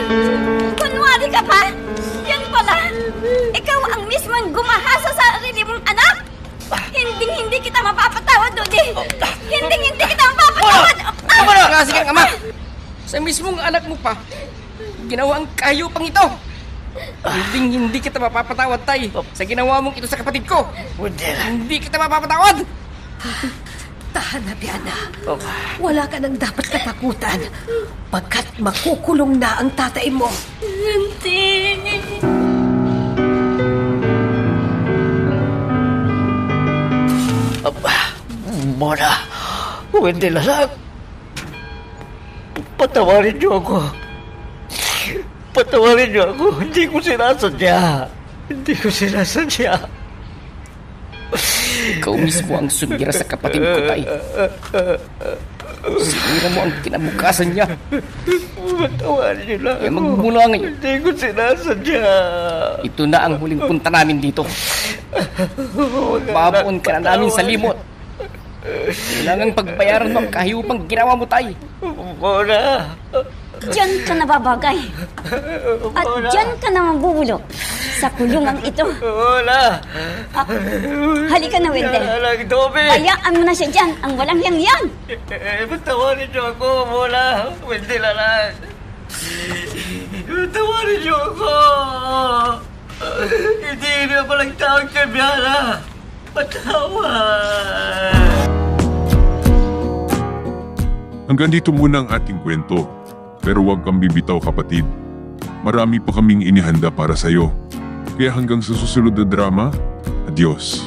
Kunwari ka pa. Yan pala. Ikaw ang mismong gumahasa sa sarili mong anak. Hindi kita mapapatawad, Dudi. Hindi kita mapapatawad. Kasi kang ama, sa mismong anak mo pa, ginawa ang kahayupang ito. Hindi kita mapapatawad, Tay, sa ginawa mong ito sa kapatid ko. Hindi kita mapapatawad. tahan na, Biana. Wala ka nang dapat katakutan pagkat makukulong na ang tatay mo. Hindi. Mona, hindi lang. Patawarin niyo ako. Patawarin niyo ako. Hindi ko sinasadya. Ikaw mismo ang sumira sa kapatid ko, Tay. Sinira mo ang kinabukasan niya. Patawarin niyo lang Kaya magmula ngayon. Hindi ko sinasadya. Ito na ang huling punta namin dito. Babaon ka na namin sa limot. Kailangang pagbayaran mo ang kahiyupang ginawa mo, Tay. Mona. Diyan ka nababagay. At diyan ka na mabubulok sa kulungang ito. Mona. Halika na, Wendell. Alang Toby. Hayaan mo na siya dyan, ang walang yang-yang. Patawarin niyo ako, Mona. Hindi lang. Patawarin niyo ako. Hindi na palang tawag kay Biana. Patawad. Hanggang dito muna ang ating kwento. Pero huwag kang bibitaw, kapatid. Marami pa kaming inihanda para sa'yo. Kaya hanggang sa susunod na drama, adios.